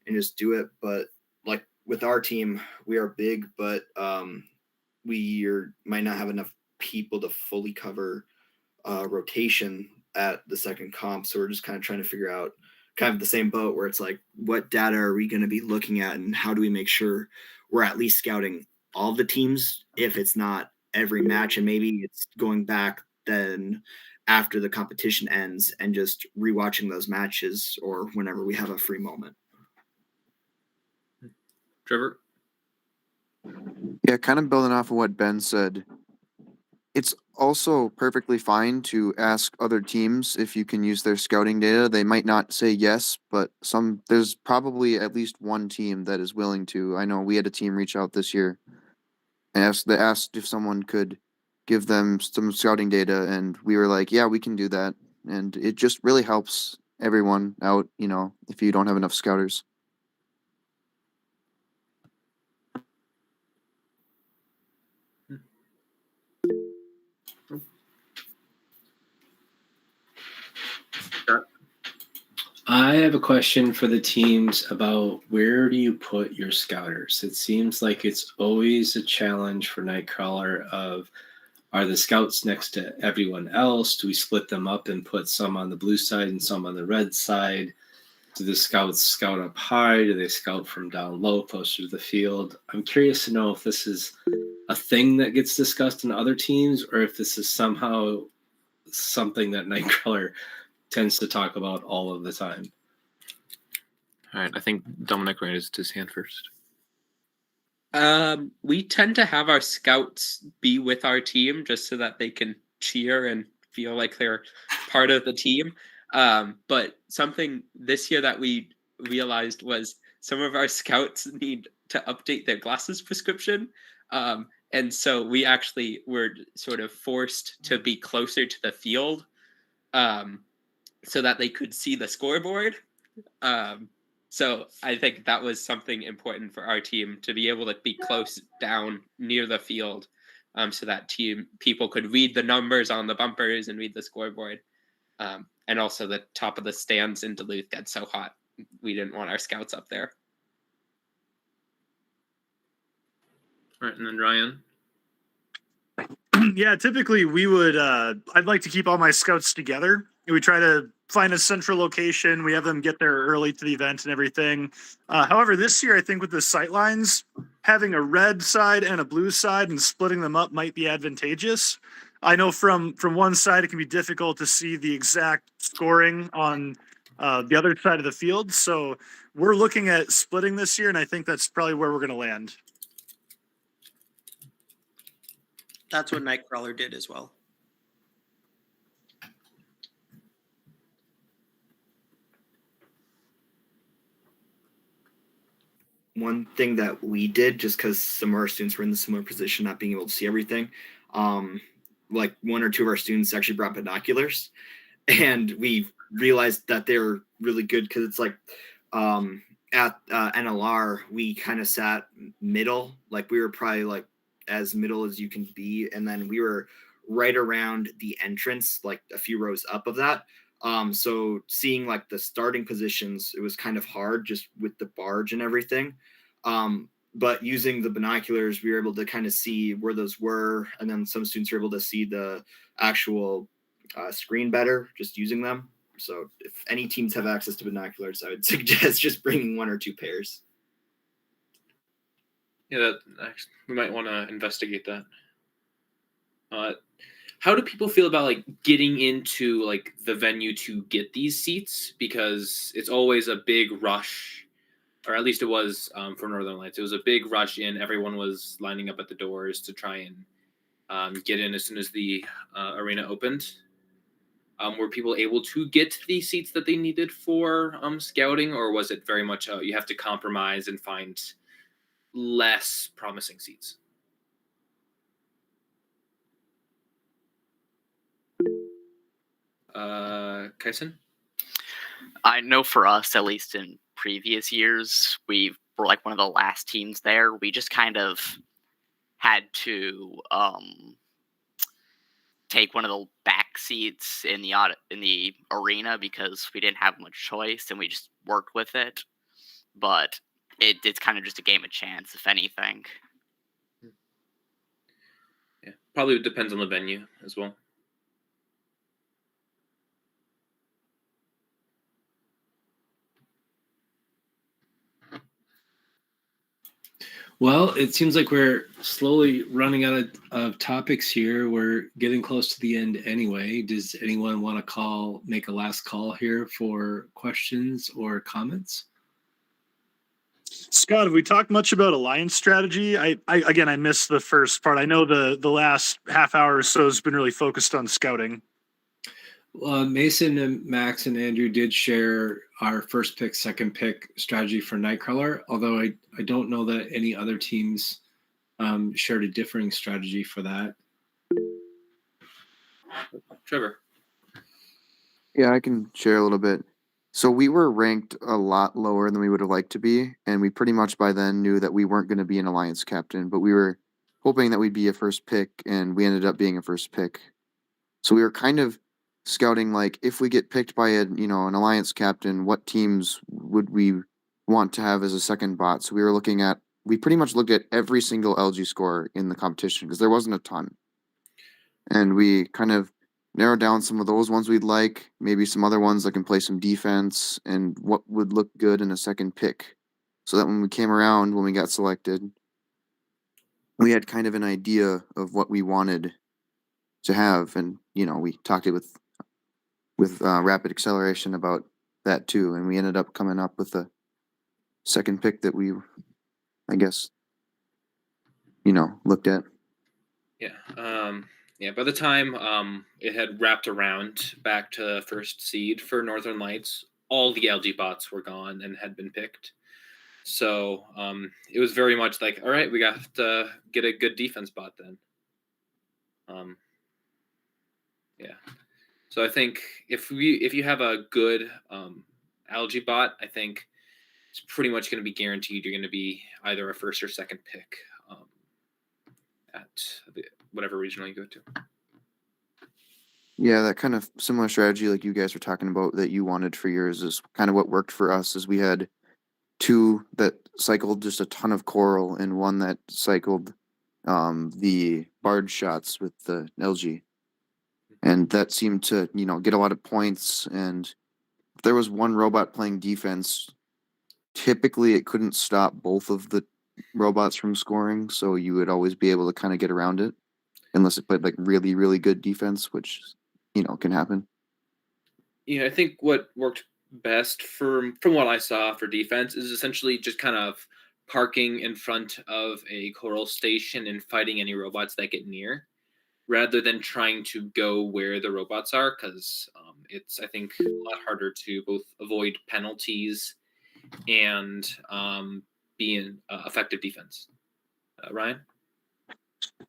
Speaker 11: and just do it? But like with our team, we are big, but might not have enough people to fully cover rotation at the second comp. So we're just kind of trying to figure out kind of the same boat where it's like, what data are we going to be looking at, and how do we make sure we're at least scouting all the teams if it's not every match, and maybe it's going back then after the competition ends and just rewatching those matches or whenever we have a free moment.
Speaker 3: Trevor?
Speaker 14: Yeah, kind of building off of what Ben said, it's also perfectly fine to ask other teams if you can use their scouting data. They might not say yes, but there's probably at least one team that is willing to. I know we had a team reach out this year and they asked if someone could give them some scouting data, and we were like, yeah, we can do that. And it just really helps everyone out, if you don't have enough scouters.
Speaker 2: I have a question for the teams about where do you put your scouters? It seems like it's always a challenge for Nightcrawler of, are the scouts next to everyone else? Do we split them up and put some on the blue side and some on the red side? Do the scouts scout up high? Do they scout from down low, closer to the field? I'm curious to know if this is a thing that gets discussed in other teams, or if this is somehow something that Nightcrawler tends to talk about all of the time.
Speaker 3: All right, I think Dominic raised his hand first.
Speaker 6: We tend to have our scouts be with our team just so that they can cheer and feel like they're part of the team. But something this year that we realized was some of our scouts need to update their glasses prescription. And so we actually were sort of forced to be closer to the field so that they could see the scoreboard. So I think that was something important for our team to be able to be close down near the field, so that people could read the numbers on the bumpers and read the scoreboard. And also the top of the stands in Duluth gets so hot, we didn't want our scouts up there.
Speaker 3: All right, and then Ryan.
Speaker 12: Yeah, typically we would I'd like to keep all my scouts together. We try to find a central location. We have them get there early to the event and everything. However, this year I think with the sight lines, having a red side and a blue side and splitting them up might be advantageous. I know from one side it can be difficult to see the exact scoring on the other side of the field. So we're looking at splitting this year, and I think that's probably where we're going to land.
Speaker 10: That's what Nightcrawler did as well.
Speaker 11: One thing that we did, just because some of our students were in the similar position, not being able to see everything, like one or two of our students actually brought binoculars, and we realized that they were really good because it's like at NLR, we kind of sat middle, like we were probably like as middle as you can be, and then we were right around the entrance, like a few rows up of that. So seeing like the starting positions, it was kind of hard just with the barge and everything. But using the binoculars, we were able to kind of see where those were, and then some students were able to see the actual screen better just using them. So if any teams have access to binoculars, I would suggest just bringing one or two pairs.
Speaker 3: Yeah, we might want to investigate that. How do people feel about like getting into like the venue to get these seats? Because it's always a big rush, or at least it was for Northern Lights. It was a big rush in. Everyone was lining up at the doors to try and get in as soon as the arena opened. Were people able to get the seats that they needed for scouting, or was it very much you have to compromise and find less promising seats? Kaisen?
Speaker 15: I know for us, at least in previous years, we were like one of the last teams there. We just kind of had to take one of the back seats in the arena because we didn't have much choice, and we just worked with it. But it's kind of just a game of chance, if anything.
Speaker 3: Yeah, probably depends on the venue as well. Well, it seems like we're slowly running out of topics here. We're getting close to the end anyway. Does anyone want to make a last call here for questions or comments?
Speaker 12: Scott, have we talked much about alliance strategy? I missed the first part. I know the last half hour or so has been really focused on scouting.
Speaker 2: Mason and Max and Andrew did share our first pick, second pick strategy for Nightcrawler, although I don't know that any other teams shared a differing strategy for that.
Speaker 3: Trevor.
Speaker 14: Yeah, I can share a little bit. So we were ranked a lot lower than we would have liked to be, and we pretty much by then knew that we weren't going to be an alliance captain, but we were hoping that we'd be a first pick, and we ended up being a first pick. So we were kind of scouting, like, if we get picked by an alliance captain, what teams would we want to have as a second bot? So we pretty much looked at every single LG score in the competition because there wasn't a ton. And we kind of narrow down some of those ones we'd like, maybe some other ones that can play some defense, and what would look good in a second pick. So that when we came around, when we got selected, we had kind of an idea of what we wanted to have. And, we talked it with Rapid Acceleration about that too. And we ended up coming up with a second pick that we, I guess, looked at.
Speaker 3: Yeah. By the time it had wrapped around back to first seed for Northern Lights, all the LG bots were gone and had been picked. So it was very much like, all right, we got to get a good defense bot then. So I think if you have a good algae bot, I think it's pretty much going to be guaranteed you're going to be either a first or second pick at whatever regional you go to.
Speaker 14: Yeah, that kind of similar strategy like you guys were talking about that you wanted for yours is kind of what worked for us. Is we had 2 that cycled just a ton of coral and 1 that cycled the barge shots with the LG. And that seemed to, get a lot of points. And if there was one robot playing defense, typically it couldn't stop both of the robots from scoring. So you would always be able to kind of get around it unless it played like really, really good defense, which, can happen.
Speaker 3: I think what worked best from what I saw for defense is essentially just kind of parking in front of a coral station and fighting any robots that get near, rather than trying to go where the robots are, because it's, I think, a lot harder to both avoid penalties and be in effective defense. Ryan?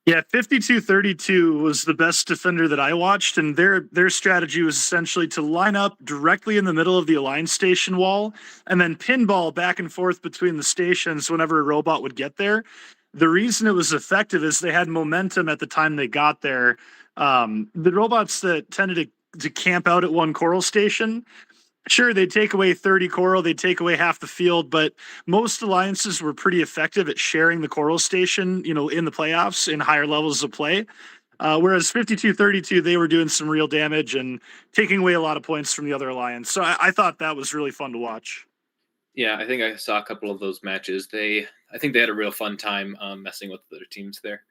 Speaker 12: Yeah, 52-32 was the best defender that I watched, and their strategy was essentially to line up directly in the middle of the aligned station wall and then pinball back and forth between the stations whenever a robot would get there. The reason it was effective is they had momentum at the time they got there. The robots that tended to camp out at one coral station, sure, they'd take away 30 coral, they'd take away half the field, but most alliances were pretty effective at sharing the coral station, in the playoffs in higher levels of play. Whereas 52-32, they were doing some real damage and taking away a lot of points from the other alliance. So I thought that was really fun to watch.
Speaker 3: Yeah, I think I saw a couple of those matches. I think they had a real fun time messing with the other teams there.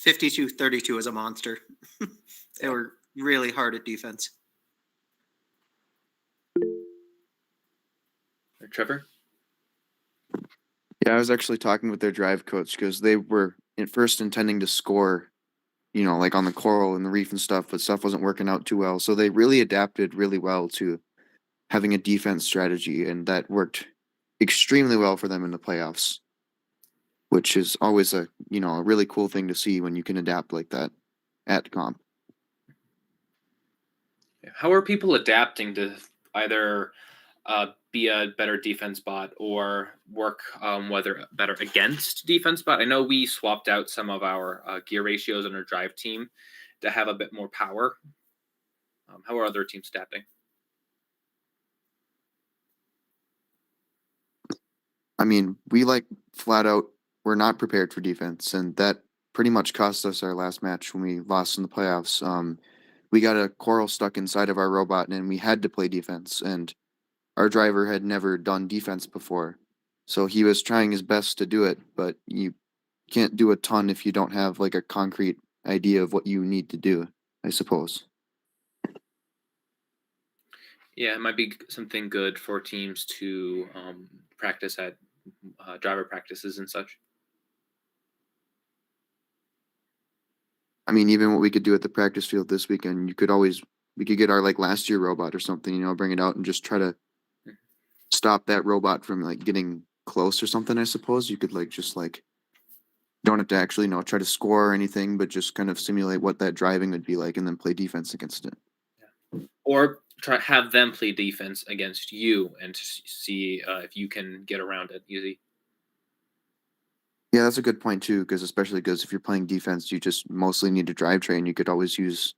Speaker 10: 52-32 is a monster. They were really hard at defense.
Speaker 3: Trevor?
Speaker 14: Yeah, I was actually talking with their drive coach because they were at first intending to score, like on the coral and the reef and stuff, but stuff wasn't working out too well. So they really adapted really well to having a defense strategy, and that worked extremely well for them in the playoffs, which is always a really cool thing to see when you can adapt like that at comp.
Speaker 3: How are people adapting to either be a better defense bot or work whether better against defense bot? I know we swapped out some of our gear ratios on our drive team to have a bit more power. How are other teams adapting?
Speaker 14: I mean, we flat out we're not prepared for defense, and that pretty much cost us our last match when we lost in the playoffs. We got a coral stuck inside of our robot, and we had to play defense, and our driver had never done defense before. So he was trying his best to do it, but you can't do a ton if you don't have a concrete idea of what you need to do, I suppose.
Speaker 3: Yeah, it might be something good for teams to practice at driver practices and such.
Speaker 14: I mean, even what we could do at the practice field this weekend, we could get our last year robot or something, bring it out and just try to stop that robot from getting close or something. I suppose you could don't have to actually try to score or anything, but just kind of simulate what that driving would be like and then play defense against it.
Speaker 3: Yeah. Or have them play defense against you and to see if you can get around it easy.
Speaker 14: Yeah, that's a good point too, because if you're playing defense, you just mostly need a drivetrain. You could always use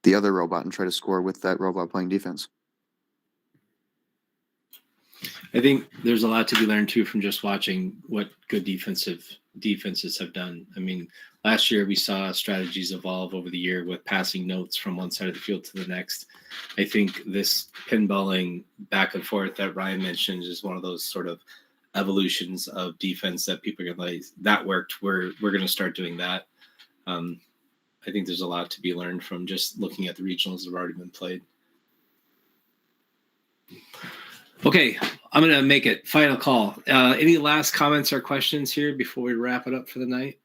Speaker 14: the other robot and try to score with that robot playing defense.
Speaker 2: I think there's a lot to be learned too from just watching what good defenses have done. I mean, last year we saw strategies evolve over the year with passing notes from one side of the field to the next. I think this pinballing back and forth that Ryan mentioned is one of those sort of evolutions of defense that people are going to that worked. We're going to start doing that. I think there's a lot to be learned from just looking at the regionals that have already been played. Okay, I'm going to make it final call. Any last comments or questions here before we wrap it up for the night?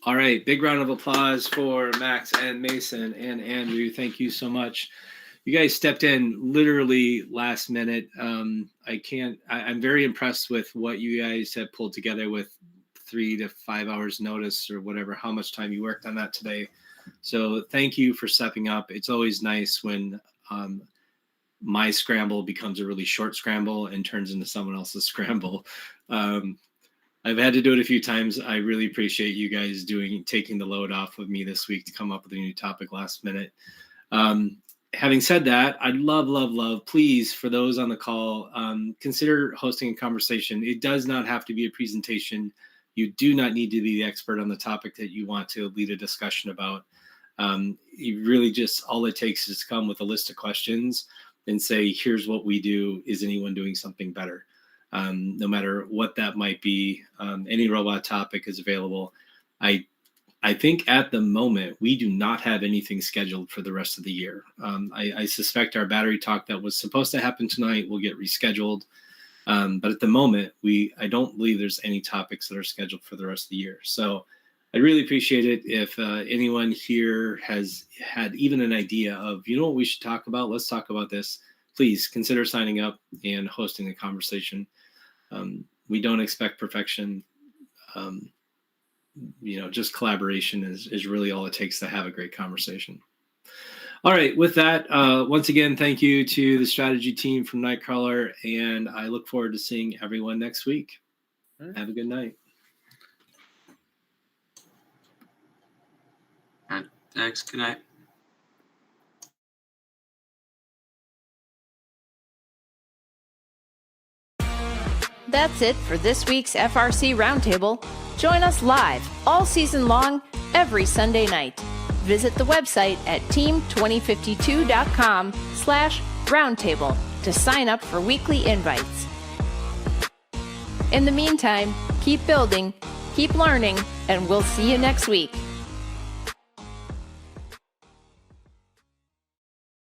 Speaker 2: All right. Big round of applause for Max and Mason and Andrew. Thank you so much. You guys stepped in literally last minute. I'm very impressed with what you guys have pulled together with 3 to 5 hours notice or whatever, how much time you worked on that today. So thank you for stepping up. It's always nice when my scramble becomes a really short scramble and turns into someone else's scramble. I've had to do it a few times. I really appreciate you guys taking the load off of me this week to come up with a new topic last minute. Having said that, I'd love, please, for those on the call, consider hosting a conversation. It does not have to be a presentation. You do not need to be the expert on the topic that you want to lead a discussion about. You really just, all it takes is to come with a list of questions and say, here's what we do. Is anyone doing something better? No matter what that might be, any robot topic is available. I think at the moment, we do not have anything scheduled for the rest of the year. I suspect our battery talk that was supposed to happen tonight will get rescheduled. But at the moment, I don't believe there's any topics that are scheduled for the rest of the year. So I'd really appreciate it if anyone here has had even an idea of, you know what we should talk about? Let's talk about this. Please consider signing up and hosting a conversation. We don't expect perfection. Just collaboration is really all it takes to have a great conversation. All right, with that, once again, thank you to the strategy team from Nightcrawler, and I look forward to seeing everyone next week. Right. Have a good night.
Speaker 5: All right, thanks. Good night.
Speaker 1: That's it for this week's FRC Roundtable. Join us live all season long, every Sunday night. Visit the website at team2052.com/roundtable to sign up for weekly invites. In the meantime, keep building, keep learning, and we'll see you next week.